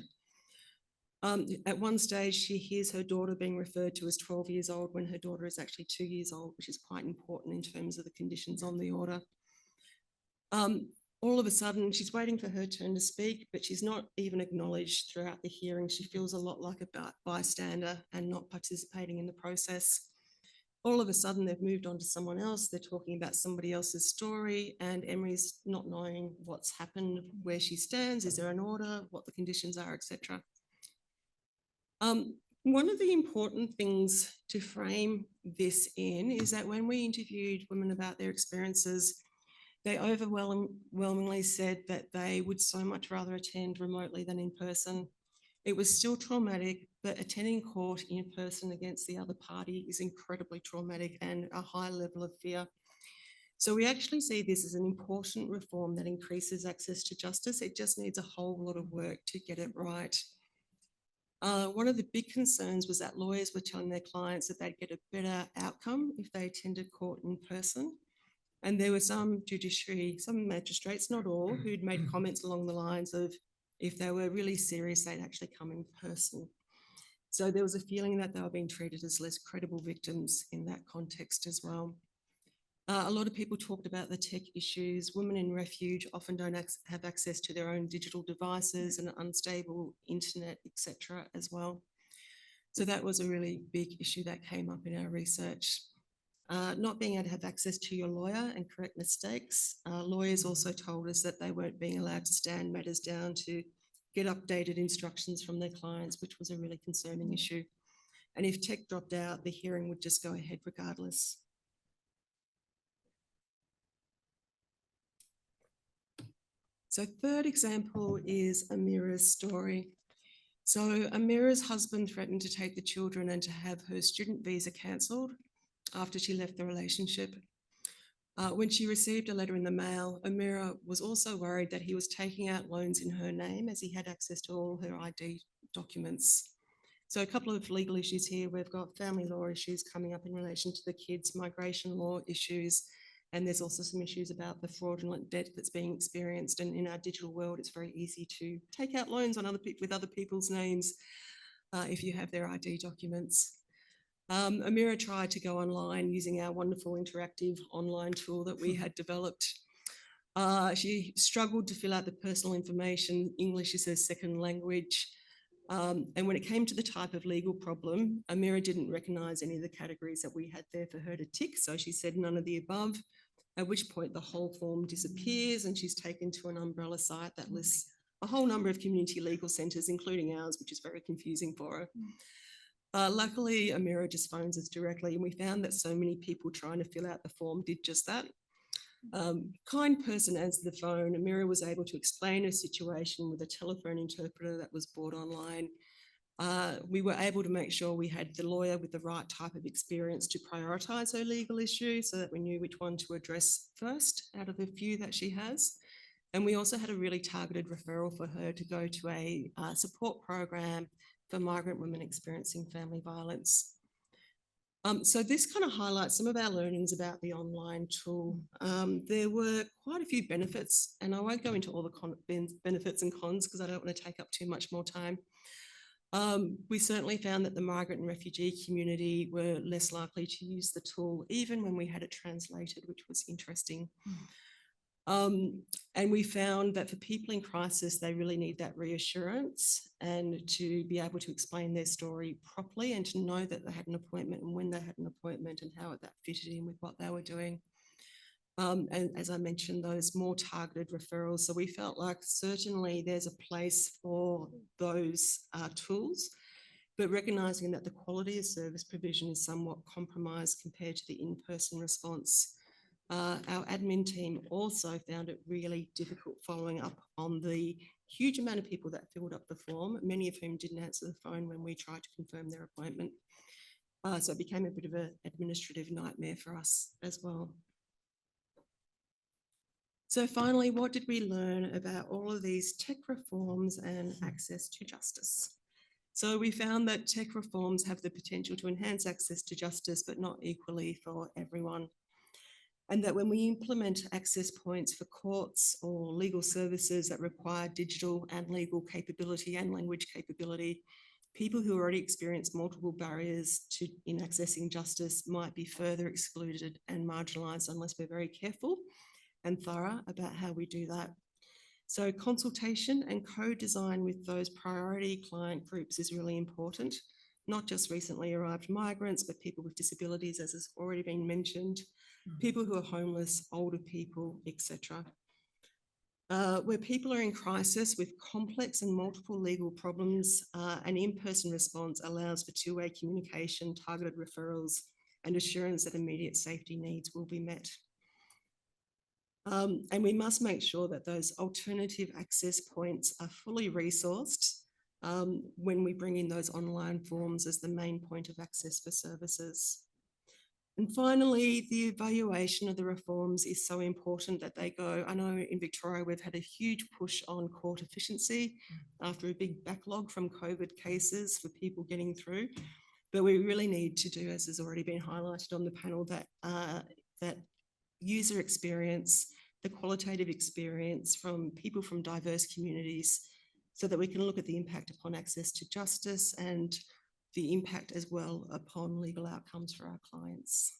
At one stage, she hears her daughter being referred to as 12 years old when her daughter is actually 2 years old, which is quite important in terms of the conditions on the order. All of a sudden, she's waiting for her turn to speak, but she's not even acknowledged throughout the hearing. She feels a lot like a bystander and not participating in the process. All of a sudden, they've moved on to someone else. They're talking about somebody else's story, and Emery's not knowing what's happened, where she stands, is there an order, what the conditions are, etc. One of the important things to frame this in is that when we interviewed women about their experiences, they overwhelmingly said that they would so much rather attend remotely than in person. It was still traumatic, but attending court in person against the other party is incredibly traumatic and a high level of fear. So we actually see this as an important reform that increases access to justice. It just needs a whole lot of work to get it right. One of the big concerns was that lawyers were telling their clients that they'd get a better outcome if they attended court in person. And there were some magistrates, not all, who'd made comments along the lines of if they were really serious, they'd actually come in person. So there was a feeling that they were being treated as less credible victims in that context as well. A lot of people talked about the tech issues. Women in refuge often don't have access to their own digital devices and unstable internet, etc. as well. So that was a really big issue that came up in our research. Not being able to have access to your lawyer and correct mistakes. Lawyers also told us that they weren't being allowed to stand matters down to get updated instructions from their clients, which was a really concerning issue. And if tech dropped out, the hearing would just go ahead regardless. So third example is Amira's story. So Amira's husband threatened to take the children and to have her student visa cancelled after she left the relationship. When she received a letter in the mail, Amira was also worried that he was taking out loans in her name as he had access to all her ID documents. So a couple of legal issues here. We've got family law issues coming up in relation to the kids, migration law issues, and there's also some issues about the fraudulent debt that's being experienced. And in our digital world, it's very easy to take out loans on with other people's names if you have their ID documents. Amira tried to go online using our wonderful interactive online tool that we had developed. She struggled to fill out the personal information. English is her second language. And when it came to the type of legal problem, Amira didn't recognise any of the categories that we had there for her to tick. So she said none of the above, at which point the whole form disappears and she's taken to an umbrella site that lists a whole number of community legal centres, including ours, which is very confusing for her. Luckily, Amira just phones us directly, and we found that so many people trying to fill out the form did just that. Kind person answered the phone. Amira was able to explain her situation with a telephone interpreter that was bought online. We were able to make sure we had the lawyer with the right type of experience to prioritise her legal issue so that we knew which one to address first out of the few that she has. And we also had a really targeted referral for her to go to a support program for migrant women experiencing family violence. So this kind of highlights some of our learnings about the online tool. There were quite a few benefits, and I won't go into all the benefits and cons because I don't want to take up too much more time. We certainly found that the migrant and refugee community were less likely to use the tool, even when we had it translated, which was interesting. And we found that for people in crisis, they really need that reassurance and to be able to explain their story properly and to know that they had an appointment and when they had an appointment and how that fitted in with what they were doing. And as I mentioned, those more targeted referrals. So we felt like certainly there's a place for those tools, but recognising that the quality of service provision is somewhat compromised compared to the in-person response. Our admin team also found it really difficult following up on the huge amount of people that filled up the form, many of whom didn't answer the phone when we tried to confirm their appointment. So it became a bit of an administrative nightmare for us as well. So finally, what did we learn about all of these tech reforms and access to justice? So we found that tech reforms have the potential to enhance access to justice, but not equally for everyone. And that when we implement access points for courts or legal services that require digital and legal capability and language capability, people who already experience multiple barriers in accessing justice might be further excluded and marginalised unless we're very careful. and thorough about how we do that. So consultation and co-design with those priority client groups is really important, not just recently arrived migrants, but people with disabilities, as has already been mentioned, people who are homeless, older people, etc. Where people are in crisis with complex and multiple legal problems, an in-person response allows for two-way communication, targeted referrals, and assurance that immediate safety needs will be met. And we must make sure that those alternative access points are fully resourced when we bring in those online forms as the main point of access for services. And finally, the evaluation of the reforms is so important that they go. I know in Victoria, we've had a huge push on court efficiency after a big backlog from COVID cases for people getting through. But we really need to do, as has already been highlighted on the panel, that, that user experience, the qualitative experience from people from diverse communities, so that we can look at the impact upon access to justice and the impact as well upon legal outcomes for our clients.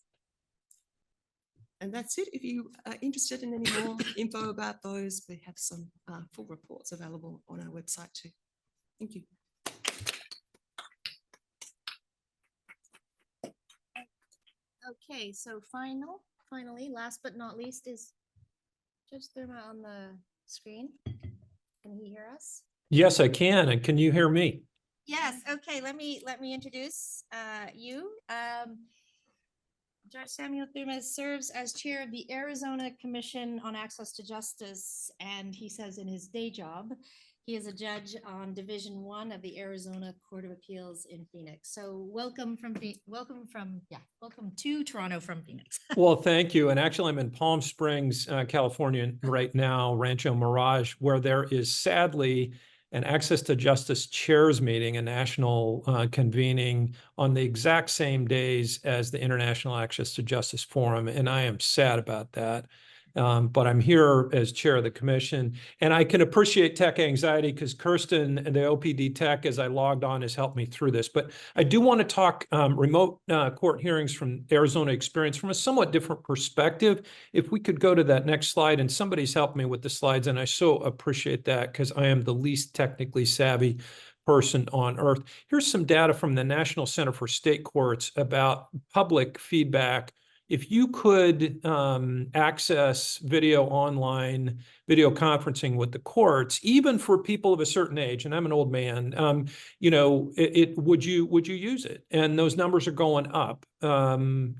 And that's it. If you are interested in any more info about those, we have some full reports available on our website too. Thank you. Okay, so finally, last but not least is Judge Thumma on the screen. Can he hear us? Yes, I can. And can you hear me? Yes, okay, let me introduce you. Judge Samuel Thumma serves as chair of the Arizona Commission on Access to Justice, and he says in his day job, he is a judge on Division 1 of the Arizona Court of Appeals in Phoenix. So welcome to Toronto from Phoenix. Well, thank you. And actually, I'm in Palm Springs, California right now, Rancho Mirage, where there is sadly an Access to Justice chairs meeting, a national convening on the exact same days as the International Access to Justice Forum. And I am sad about that. But I'm here as chair of the commission, and I can appreciate tech anxiety because Kirsten and the OPD tech, as I logged on, has helped me through this. But I do want to talk remote court hearings from Arizona experience from a somewhat different perspective. If we could go to that next slide, and somebody's helped me with the slides, and I so appreciate that because I am the least technically savvy person on earth. Here's some data from the National Center for State Courts about public feedback. If you could access video online, video conferencing with the courts, even for people of a certain age, and I'm an old man, would you use it? And those numbers are going up, from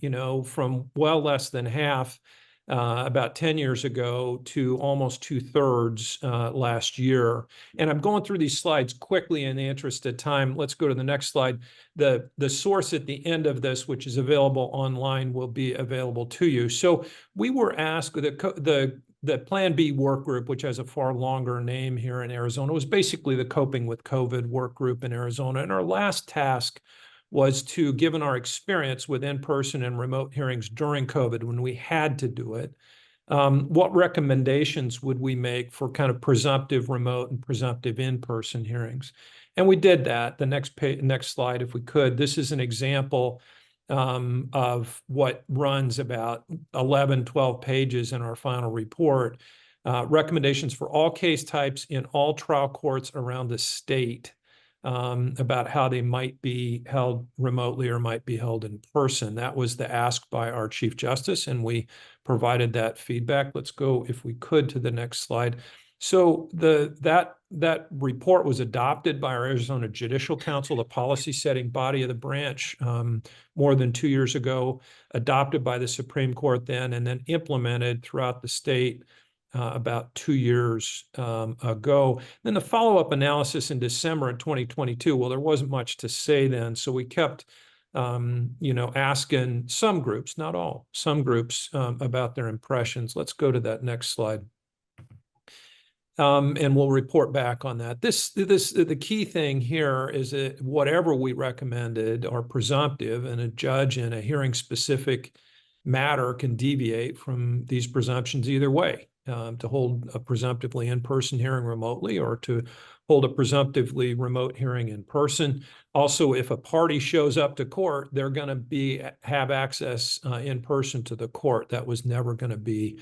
well less than half about 10 years ago to almost 2/3 last year. And I'm going through these slides quickly in the interest of time. Let's go to the next slide. The source at the end of this, which is available online, will be available to you. So we were asked, the Plan B work group, which has a far longer name here in Arizona, was basically the Coping with COVID work group in Arizona. And our last task was to, given our experience with in-person and remote hearings during COVID, when we had to do it, what recommendations would we make for kind of presumptive remote and presumptive in-person hearings? And we did that. The next slide, if we could. This is an example of what runs about 11, 12 pages in our final report. Recommendations for all case types in all trial courts around the state. About how they might be held remotely or might be held in person. That was the ask by our Chief Justice, and we provided that feedback. Let's go, if we could, to the next slide. So that report was adopted by our Arizona Judicial Council, the policy setting body of the branch, more than 2 years ago, adopted by the Supreme Court then, and then implemented throughout the state about 2 years ago. Then the follow-up analysis in December of 2022, well, there wasn't much to say then. So we kept, asking some groups, not all, some groups about their impressions. Let's go to that next slide. And we'll report back on that. The key thing here is that whatever we recommended are presumptive, and a judge in a hearing specific matter can deviate from these presumptions either way. To hold a presumptively in-person hearing remotely, or to hold a presumptively remote hearing in person. Also, if a party shows up to court, they're going to have access in person to the court. That was never going to be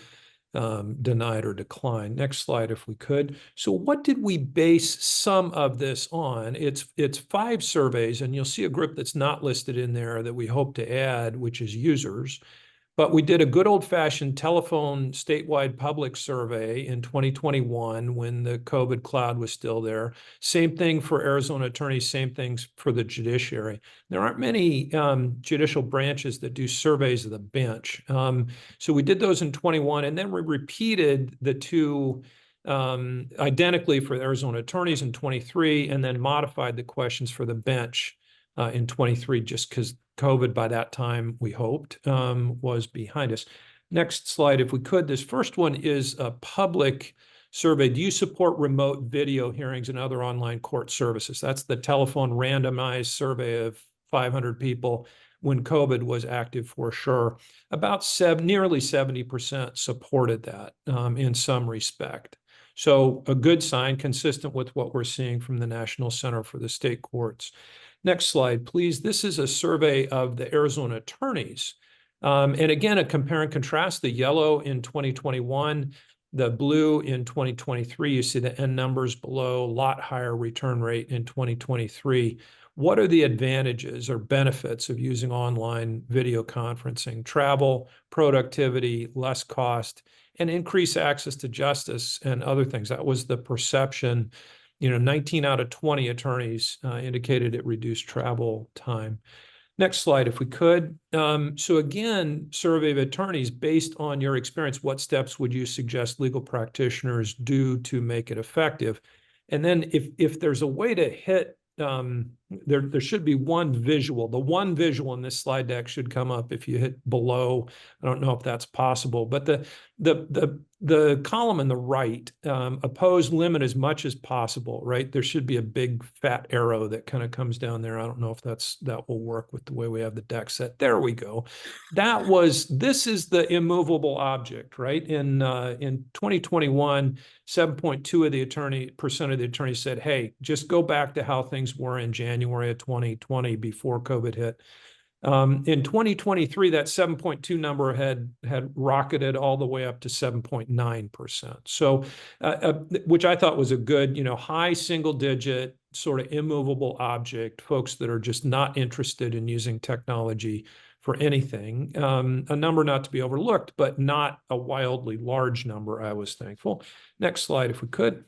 denied or declined. Next slide, if we could. So what did we base some of this on? It's 5 surveys, and you'll see a group that's not listed in there that we hope to add, which is users. But we did a good old-fashioned telephone statewide public survey in 2021 when the COVID cloud was still there. Same thing for Arizona attorneys, same things for the judiciary. There aren't many judicial branches that do surveys of the bench. So we did those in 21, and then we repeated the 2 identically for Arizona attorneys in 23, and then modified the questions for the bench in 23, just because COVID by that time, we hoped, was behind us. Next slide, if we could. This first one is a public survey. Do you support remote video hearings and other online court services? That's the telephone randomized survey of 500 people when COVID was active for sure. About nearly 70% supported that in some respect. So a good sign, consistent with what we're seeing from the National Center for the State Courts. Next slide, please. This is a survey of the Arizona attorneys. And again, a compare and contrast, the yellow in 2021, the blue in 2023. You see the end numbers below, a lot higher return rate in 2023. What are the advantages or benefits of using online video conferencing? Travel, productivity, less cost, and increased access to justice and other things. That was the perception. 19 out of 20 attorneys indicated it reduced travel time. Next slide, if we could. So again, survey of attorneys, based on your experience, what steps would you suggest legal practitioners do to make it effective? And then if there's a way to hit, there should be one visual. The one visual in this slide deck should come up if you hit below. I don't know if that's possible, but the column on the right, oppose, limit as much as possible, right? There should be a big fat arrow that kind of comes down there. I don't know if that will work with the way we have the deck set. There we go. This is the immovable object, right? In 2021, 7.2% of the attorneys said, hey, just go back to how things were in January of 2020 before COVID hit. In 2023, that 7.2 number had rocketed all the way up to 7.9%. So, which I thought was a good, high single digit sort of immovable object, folks that are just not interested in using technology for anything. A number not to be overlooked, but not a wildly large number, I was thankful. Next slide, if we could.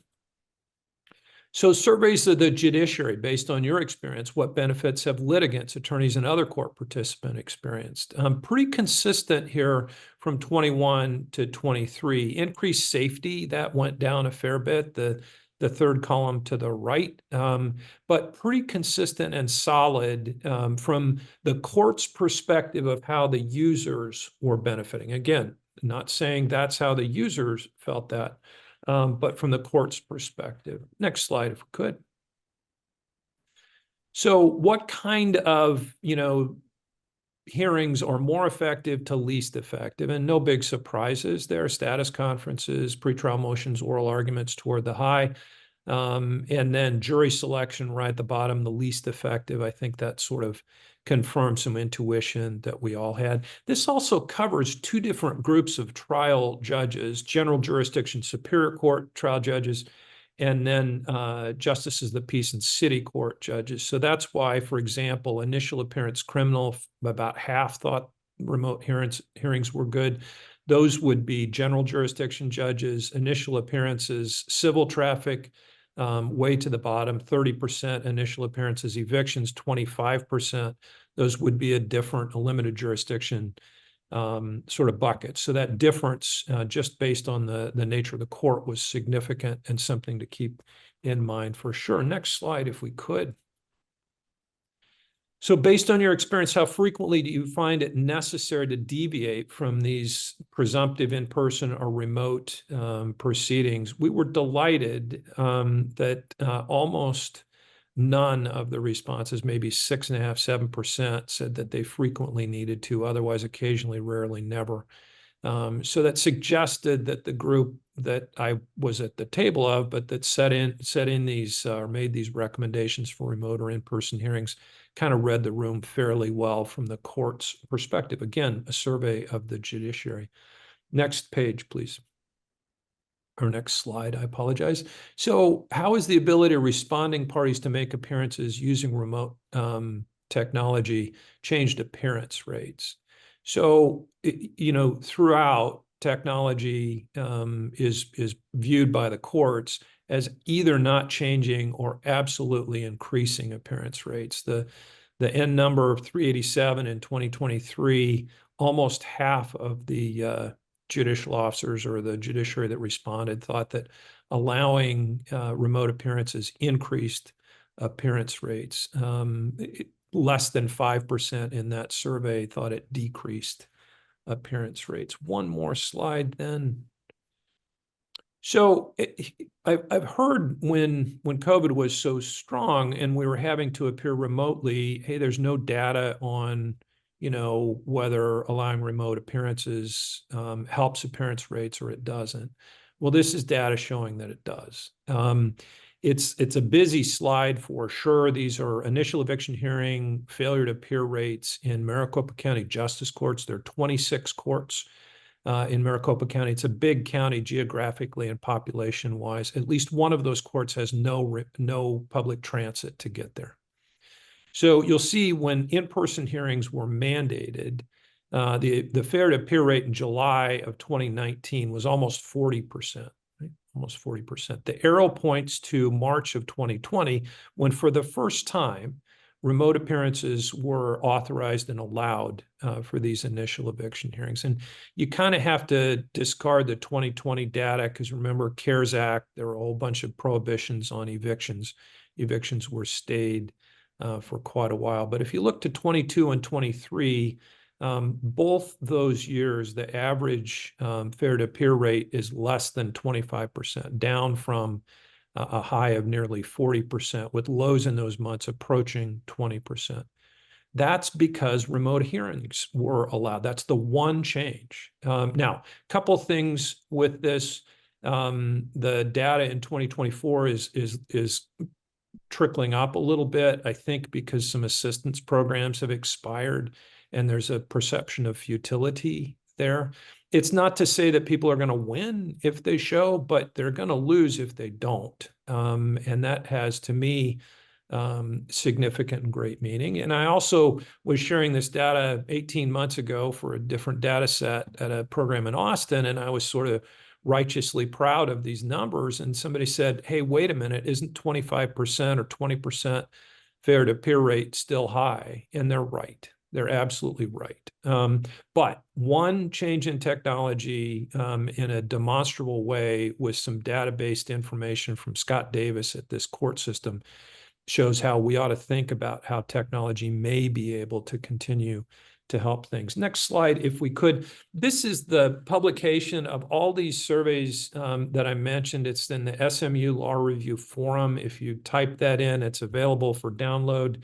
So surveys of the judiciary, based on your experience, what benefits have litigants, attorneys, and other court participants experienced? Pretty consistent here from 21 to 23. Increased safety, that went down a fair bit, the third column to the right, but pretty consistent and solid from the court's perspective of how the users were benefiting. Again, not saying that's how the users felt that, but from the court's perspective. Next slide, if we could. So what kind of, hearings are more effective to least effective? And no big surprises there. Status conferences, pretrial motions, oral arguments toward the high. And then jury selection right at the bottom, the least effective. I think that sort of confirms some intuition that we all had. This also covers 2 different groups of trial judges, general jurisdiction superior court trial judges, and then justices of the peace and city court judges. So that's why, for example, initial appearance criminal, about half thought remote hearings were good. Those would be general jurisdiction judges, initial appearances, civil traffic, way to the bottom, 30%, initial appearances, evictions, 25%. Those would be a limited jurisdiction sort of bucket. So that difference, just based on the nature of the court, was significant and something to keep in mind for sure. Next slide, if we could. So based on your experience, how frequently do you find it necessary to deviate from these presumptive in-person or remote proceedings? We were delighted that almost none of the responses, maybe 6.5%, 7%, said that they frequently needed to, otherwise occasionally, rarely, never. So that suggested that the group that I was at the table of, but that set in these or made these recommendations for remote or in-person hearings, kind of read the room fairly well from the court's perspective. Again, a survey of the judiciary. Next page, please. or next slide, I apologize. So how is the ability of responding parties to make appearances using remote technology changed appearance rates? So, you know, throughout, technology is viewed by the courts as either not changing or absolutely increasing appearance rates. The N number of 387 in 2023, almost half of the judicial officers or the judiciary that responded thought that allowing remote appearances increased appearance rates. Less than 5% in that survey thought it decreased appearance rates. One more slide then. So I've heard when COVID was so strong and we were having to appear remotely, hey, there's no data on, you know, whether allowing remote appearances helps appearance rates or it doesn't. Well, this is data showing that it does. It's a busy slide for sure. These are initial eviction hearing, failure to appear rates in Maricopa County Justice Courts. There are 26 courts in Maricopa County. It's a big county geographically and population-wise. At least one of those courts has no public transit to get there. So you'll see when in-person hearings were mandated, the failure to appear rate in July of 2019 was almost 40%. Almost 40%. The arrow points to March of 2020, when for the first time, remote appearances were authorized and allowed for these initial eviction hearings. And you kind of have to discard the 2020 data because remember, CARES Act, there were a whole bunch of prohibitions on evictions. Evictions were stayed for quite a while. But if you look to 22 and 23, both those years, the average failure to appear rate is less than 25%, down from a high of nearly 40%, with lows in those months approaching 20%. That's because remote hearings were allowed. That's the one change. Now, a couple things with this. The data in 2024 is trickling up a little bit, I think, because some assistance programs have expired and there's a perception of futility there. It's not to say that people are going to win if they show, but they're going to lose if they don't. And that has, to me, significant and great meaning. And I also was sharing this data 18 months ago for a different data set at a program in Austin, and I was sort of righteously proud of these numbers. And somebody said, hey, wait a minute, isn't 25% or 20% failure to appear rate still high? And they're right. They're absolutely right. But one change in technology in a demonstrable way with some data-based information from Scott Davis at this court system shows how we ought to think about how technology may be able to continue to help things. Next slide, if we could. This is the publication of all these surveys that I mentioned. It's in the SMU Law Review Forum. If you type that in, it's available for download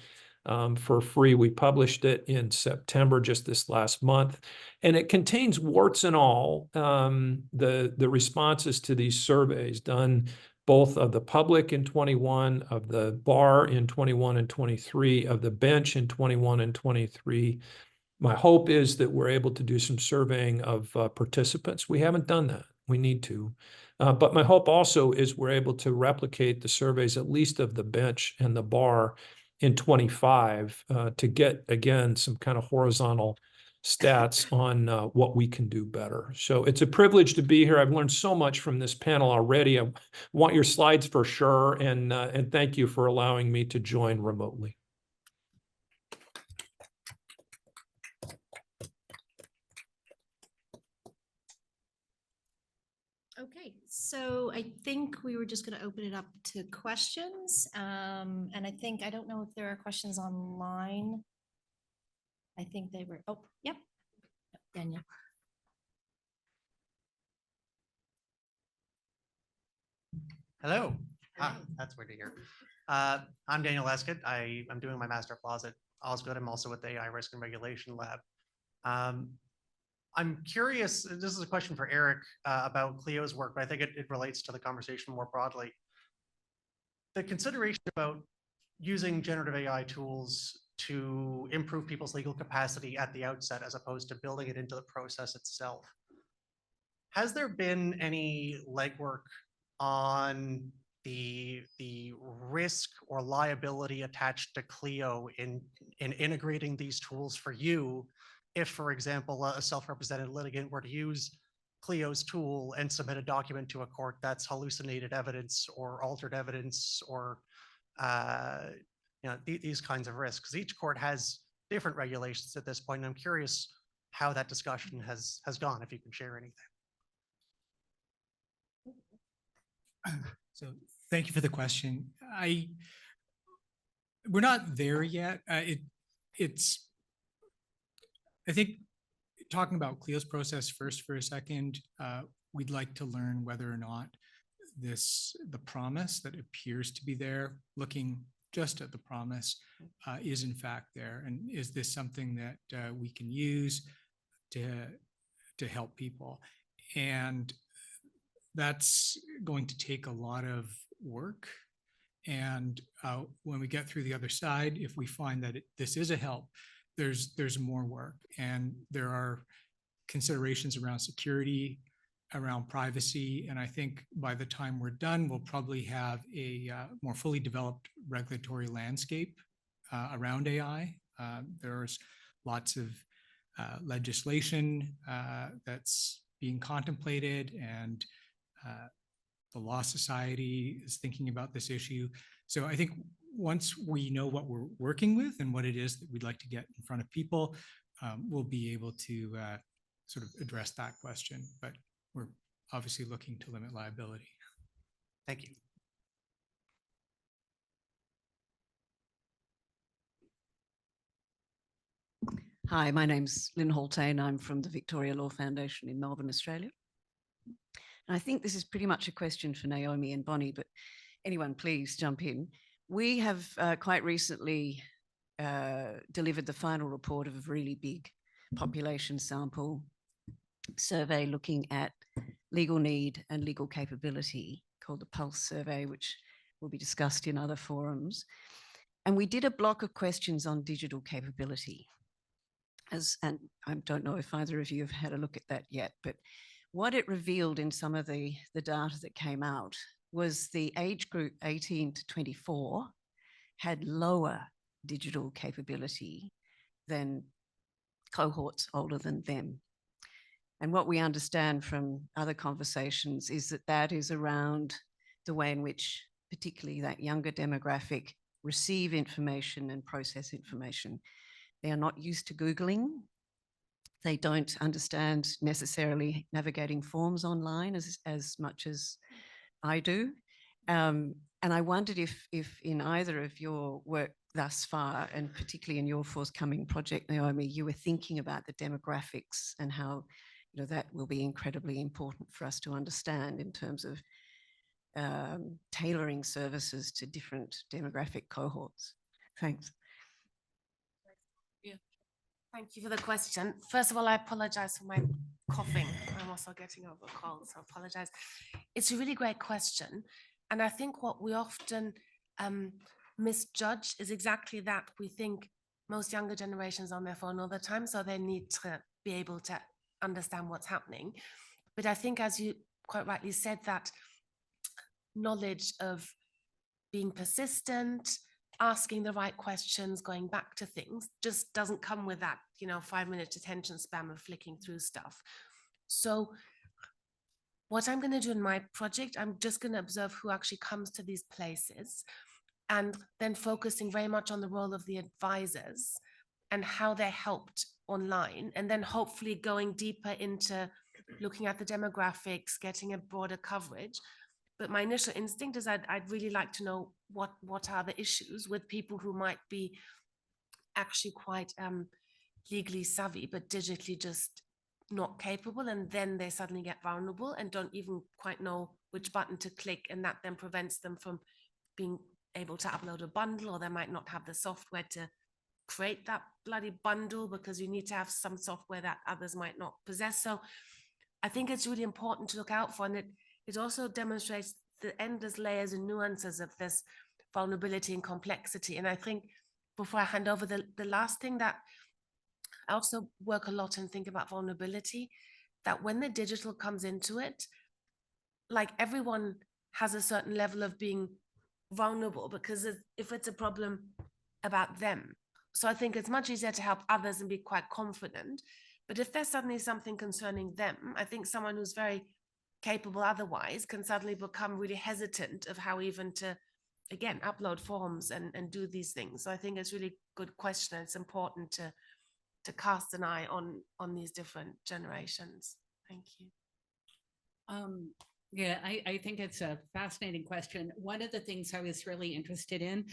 for free. We published it in September, just this last month. And it contains, warts and all, the responses to these surveys done both of the public in 21, of the bar in 21 and 23, of the bench in 21 and 23. My hope is that we're able to do some surveying of participants. We haven't done that. We need to. But my hope also is we're able to replicate the surveys, at least of the bench and the bar, in 25 to get, again, some kind of horizontal stats on what we can do better. So it's a privilege to be here. I've learned so much from this panel already. I want your slides for sure. And thank you for allowing me to join remotely. Okay, so I think we were just going to open it up to questions. And I don't know if there are questions online. I think they were, oh, yep. Daniel. Hello. That's weird to hear. I'm Daniel Lescott. I'm doing my Master of Laws at Osgoode. I'm also with the AI Risk and Regulation Lab. I'm curious, this is a question for Erik about Clio's work, but I think it relates to the conversation more broadly. The consideration about using generative AI tools to improve people's legal capacity at the outset, as opposed to building it into the process itself. has there been any legwork on the risk or liability attached to Clio in integrating these tools for you? If, for example, a self-represented litigant were to use Clio's tool and submit a document to a court that's hallucinated evidence or altered evidence or these kinds of risks. Each court has different regulations at this point. And I'm curious how that discussion has gone, if you can share anything. So thank you for the question. We're not there yet. I think talking about Clio's process first for a second, we'd like to learn whether or not the promise that appears to be there, looking just at the promise, is in fact there. And is this something that we can use to help people? And that's going to take a lot of work. And when we get through the other side, if we find that this is a help, there's more work. And there are considerations around security, around privacy. And I think by the time we're done, we'll probably have a more fully developed regulatory landscape around AI. There's lots of legislation that's being contemplated, and the Law Society is thinking about this issue. So I think once we know what we're working with and what it is that we'd like to get in front of people, we'll be able to sort of address that question. But we're obviously looking to limit liability. Thank you. Hi, my name's Lynn Haltane. I'm from the Victoria Law Foundation in Melbourne, Australia. And I think this is pretty much a question for Naomi and Bonnie, but anyone please jump in. We have quite recently delivered the final report of a really big population sample survey looking at legal need and legal capability, called the Pulse survey, which will be discussed in other forums. And we did a block of questions on digital capability. And I don't know if either of you have had a look at that yet, but what it revealed in some of the data that came out was the age group 18 to 24 had lower digital capability than cohorts older than them. And what we understand from other conversations is that that is around the way in which particularly that younger demographic receive information and process information. They are not used to Googling. They don't understand necessarily navigating forms online as much as I do. And I wondered if in either of your work thus far, and particularly in your forthcoming project, Naomi, you were thinking about the demographics and how that will be incredibly important for us to understand in terms of tailoring services to different demographic cohorts. Thanks. Thank you for the question. First of all, I apologize for my coughing. I'm also getting over a cold, so I apologize. It's a really great question. And I think what we often misjudge is exactly that. We think most younger generations are on their phone all the time, so they need to be able to understand what's happening. But I think, as you quite rightly said, that knowledge of being persistent, asking the right questions, going back to things, just doesn't come with that, 5-minute attention span of flicking through stuff. So what I'm going to do in my project, I'm just going to observe who actually comes to these places, and then focusing very much on the role of the advisors and how they helped online, and then hopefully going deeper into looking at the demographics, getting a broader coverage. But my initial instinct is I'd really like to know what are the issues with people who might be actually quite legally savvy, but digitally just not capable. And then they suddenly get vulnerable and don't even quite know which button to click. And that then prevents them from being able to upload a bundle, or they might not have the software to create that bloody bundle because you need to have some software that others might not possess. So I think it's really important to look out for. And it also demonstrates the endless layers and nuances of this vulnerability and complexity. And I think before I hand over, the last thing that I also work a lot and think about vulnerability, that when the digital comes into it, like everyone has a certain level of being vulnerable because if it's a problem about them. So I think it's much easier to help others and be quite confident. But if there's suddenly something concerning them, I think someone who's very capable otherwise can suddenly become really hesitant of how even to, again, upload forms and do these things. So I think it's really good question. It's important to cast an eye on these different generations. Thank you. Yeah, I think it's a fascinating question. One of the things I was really interested in,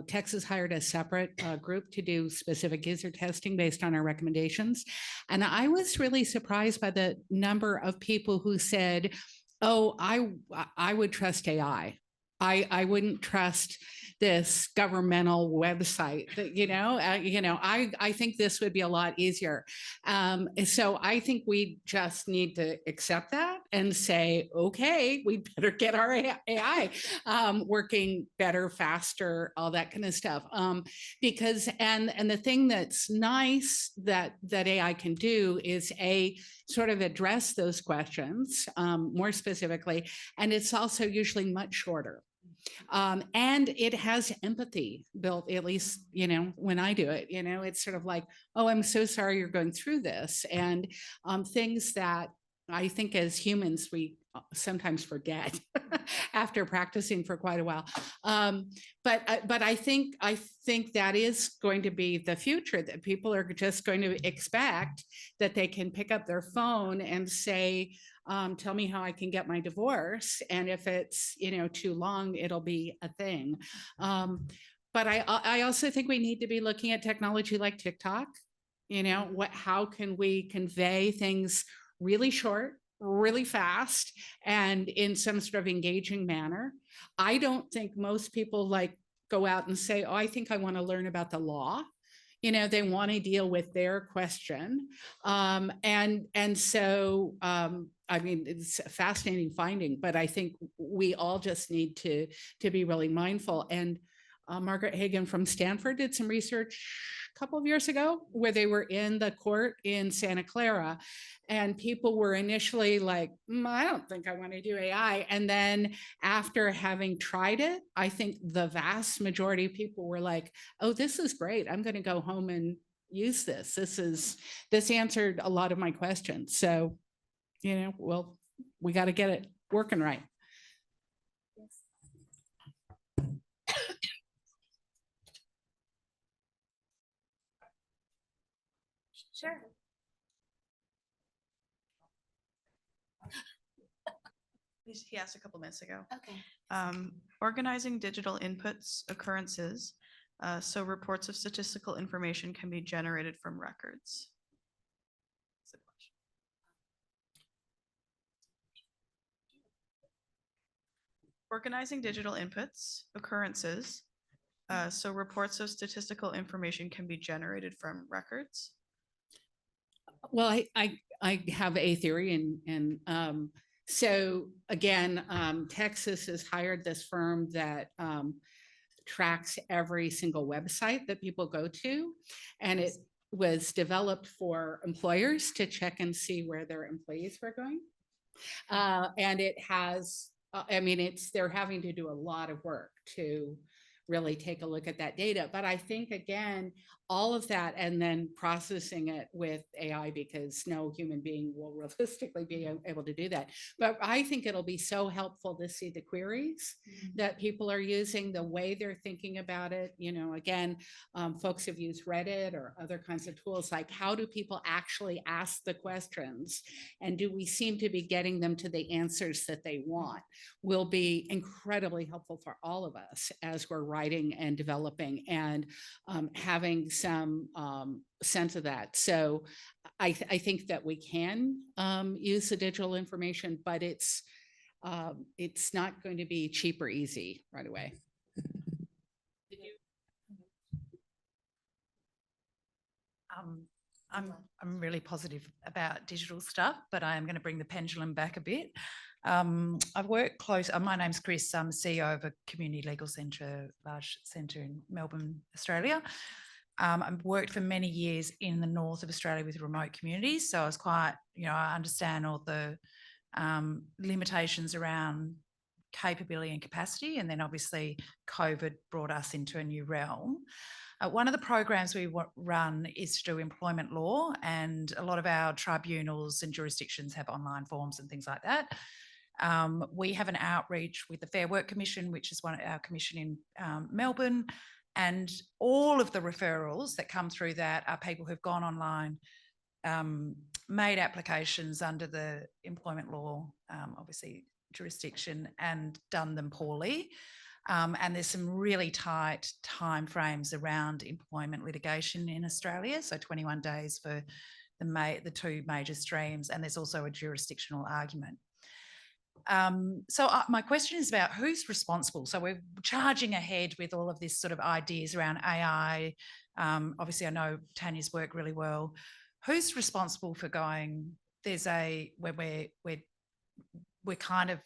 Texas hired a separate group to do specific user testing based on our recommendations. And I was really surprised by the number of people who said, oh, I would trust AI. I wouldn't trust this governmental website that, I think this would be a lot easier. So I think we just need to accept that and say, okay, we better get our AI working better, faster, all that kind of stuff. Because, and the thing that's nice that AI can do is sort of address those questions more specifically. And it's also usually much shorter. And it has empathy built, at least, when I do it, it's sort of like, oh, I'm so sorry you're going through this. And things that I think as humans, we sometimes forget after practicing for quite a while. But I think that is going to be the future, that people are just going to expect that they can pick up their phone and say, tell me how I can get my divorce. And if it's, too long, it'll be a thing. But I also think we need to be looking at technology like TikTok. How can we convey things really short, really fast, and in some sort of engaging manner? I don't think most people go out and say, oh, I think I want to learn about the law. They want to deal with their question. And so, I mean, it's a fascinating finding, but I think we all just need to be really mindful. And Margaret Hagan from Stanford did some research a couple of years ago where they were in the court in Santa Clara, and people were initially like, I don't think I want to do AI. And then after having tried it, I think the vast majority of people were like, oh, this is great. I'm going to go home and use this. This answered a lot of my questions. So, well, we got to get it working right. Sure. He asked a couple minutes ago. Okay. Organizing digital inputs, occurrences, so reports of statistical information can be generated from records. That's the question. Organizing digital inputs, occurrences, so reports of statistical information can be generated from records. Well, I have a theory, and so again, Texas has hired this firm that tracks every single website that people go to, and it was developed for employers to check and see where their employees were going. And it has, they're having to do a lot of work to really take a look at that data. But I think, again, all of that and then processing it with AI, because no human being will realistically be able to do that. But I think it'll be so helpful to see the queries that people are using, the way they're thinking about it. Again, folks have used Reddit or other kinds of tools, like how do people actually ask the questions? And do we seem to be getting them to the answers that they want? Will be incredibly helpful for all of us as we're writing and developing and having some sense of that. So I think that we can use the digital information, but it's not going to be cheap or easy right away. I'm really positive about digital stuff, but I am going to bring the pendulum back a bit. I've worked close. My name's Chris. I'm CEO of a community legal centre, large centre in Melbourne, Australia. I've worked for many years in the north of Australia with remote communities, so I was quite, I understand all the limitations around capability and capacity, and then obviously COVID brought us into a new realm. One of the programs we run is to do employment law, and a lot of our tribunals and jurisdictions have online forms and things like that. We have an outreach with the Fair Work Commission, which is our commission in Melbourne, and all of the referrals that come through that are people who've gone online, made applications under the employment law, obviously jurisdiction, and done them poorly. And there's some really tight timeframes around employment litigation in Australia. So 21 days for the two major streams, and there's also a jurisdictional argument. So my question is about who's responsible. So we're charging ahead with all of this sort of ideas around AI. Obviously, I know Tania's worked really well. Who's responsible for going? We're kind of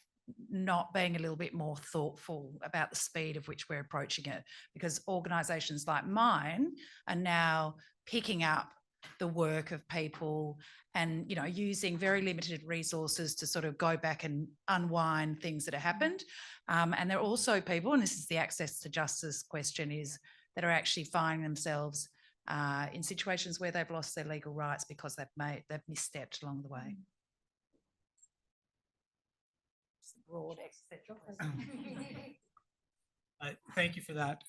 not being a little bit more thoughtful about the speed of which we're approaching it, because organisations like mine are now picking up the work of people and using very limited resources to sort of go back and unwind things that have happened. And there are also people, and this is the access to justice question, is that are actually finding themselves in situations where they've lost their legal rights because they've misstepped along the way. Broad Thank you for that.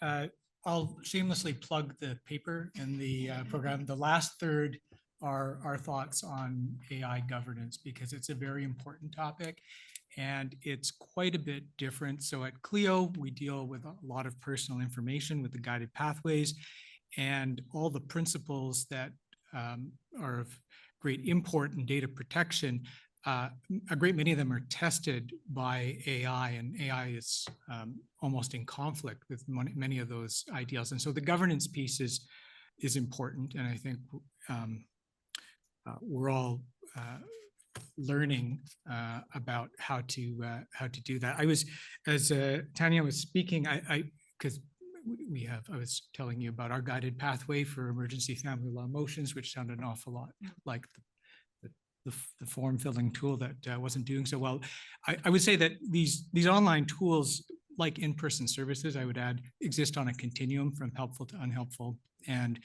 I'll shamelessly plug the paper in the program. The last third are our thoughts on AI governance, because it's a very important topic and it's quite a bit different. So at Clio, we deal with a lot of personal information with the guided pathways, and all the principles that are of great import in data protection. A great many of them are tested by AI, and AI is almost in conflict with many of those ideals. And so the governance piece is important, and I think we're all learning about how to do that. I was, as Tania was speaking, I was telling you about our guided pathway for emergency family law motions, which sounded an awful lot like the form filling tool that wasn't doing so well. I would say that these online tools, like in-person services, I would add, exist on a continuum from helpful to unhelpful. And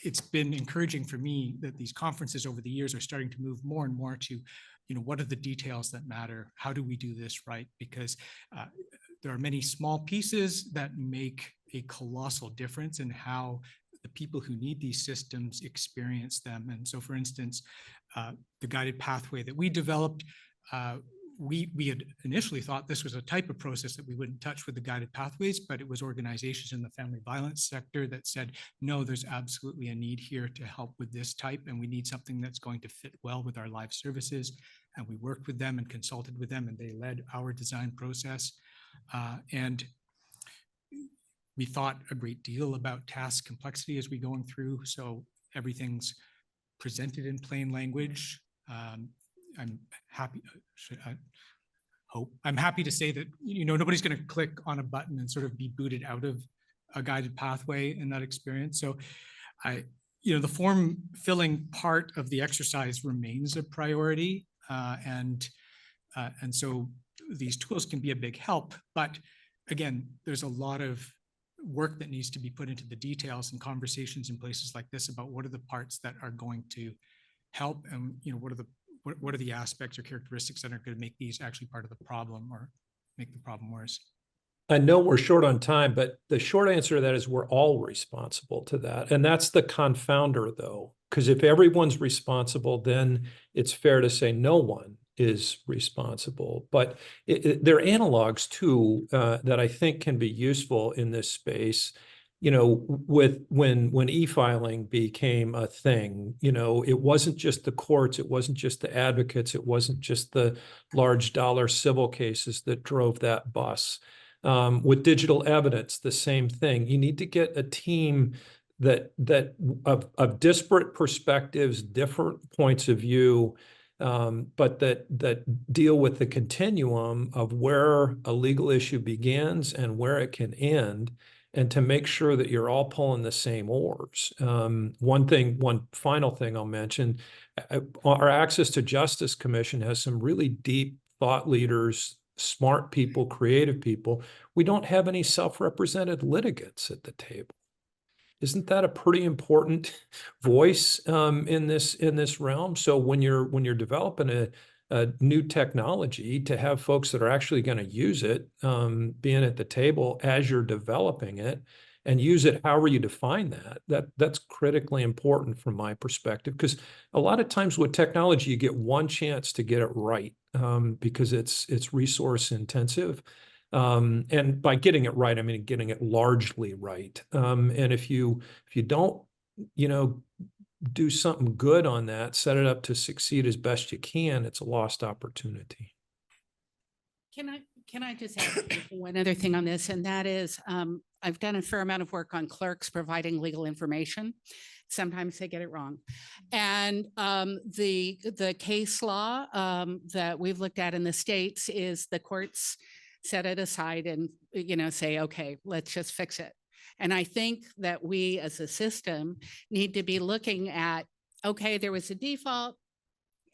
it's been encouraging for me that these conferences over the years are starting to move more and more to, what are the details that matter? How do we do this right? Because there are many small pieces that make a colossal difference in how the people who need these systems experience them. And so, for instance, the guided pathway that we developed, we had initially thought this was a type of process that we wouldn't touch with the guided pathways, but it was organizations in the family violence sector that said, no, there's absolutely a need here to help with this type, and we need something that's going to fit well with our live services. And we worked with them and consulted with them, and they led our design process. And we thought a great deal about task complexity as we going through. So everything's presented in plain language. I'm happy, I'm happy to say that, nobody's going to click on a button and sort of be booted out of a guided pathway in that experience. So the form filling part of the exercise remains a priority. And so these tools can be a big help, but again, there's a lot of work that needs to be put into the details and conversations in places like this about what are the parts that are going to help, and what are the aspects or characteristics that are going to make these actually part of the problem or make the problem worse. I know we're short on time, but the short answer to that is we're all responsible to that. And that's the confounder, though, because if everyone's responsible, then it's fair to say no one is responsible. But there are analogs too that I think can be useful in this space. With when e-filing became a thing, it wasn't just the courts, it wasn't just the advocates, it wasn't just the large dollar civil cases that drove that bus. With digital evidence, the same thing. You need to get a team that of disparate perspectives, different points of view, but that deal with the continuum of where a legal issue begins and where it can end, and to make sure that you're all pulling the same oars. One final thing I'll mention, our Access to Justice Commission has some really deep thought leaders, smart people, creative people. We don't have any self-represented litigants at the table. Isn't that a pretty important voice in this realm? So when you're developing a new technology, to have folks that are actually going to use it, being at the table as you're developing it, and use it however you define that's critically important from my perspective, because a lot of times with technology you get one chance to get it right, because it's resource intensive. And by getting it right, I mean getting it largely right. And if you don't, do something good on that, set it up to succeed as best you can, it's a lost opportunity. Can I just add one other thing on this? And that is, I've done a fair amount of work on clerks providing legal information. Sometimes they get it wrong. And the case law that we've looked at in the States is the courts set it aside and, say, okay, let's just fix it. And I think that we as a system need to be looking at, okay, there was a default,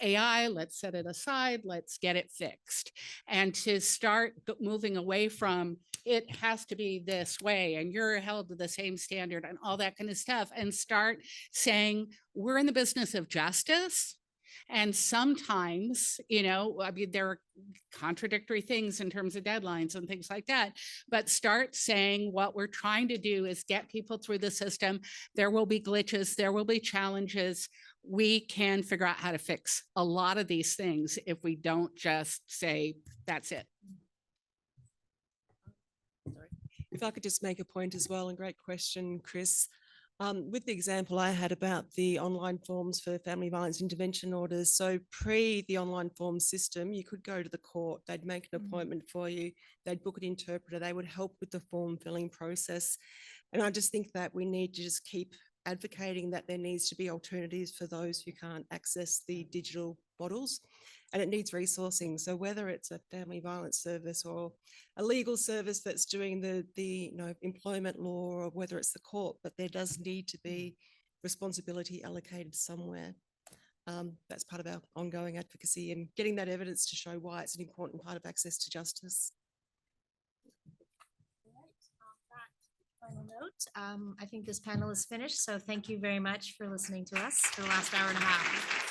AI, let's set it aside, let's get it fixed. And to start moving away from it has to be this way and you're held to the same standard and all that kind of stuff, and start saying, we're in the business of justice. And sometimes, there are contradictory things in terms of deadlines and things like that, but start saying what we're trying to do is get people through the system. There will be glitches, there will be challenges. We can figure out how to fix a lot of these things if we don't just say, that's it. If I could just make a point as well, and great question, Chris. With the example I had about the online forms for family violence intervention orders, so pre the online form system, you could go to the court, they'd make an appointment for you, they'd book an interpreter, they would help with the form filling process. And I just think that we need to just keep advocating that there needs to be alternatives for those who can't access the digital models, and it needs resourcing. So whether it's a family violence service or a legal service that's doing the employment law, or whether it's the court, but there does need to be responsibility allocated somewhere. That's part of our ongoing advocacy and getting that evidence to show why it's an important part of access to justice. Final note, I think this panel is finished, so thank you very much for listening to us for the last hour and a half.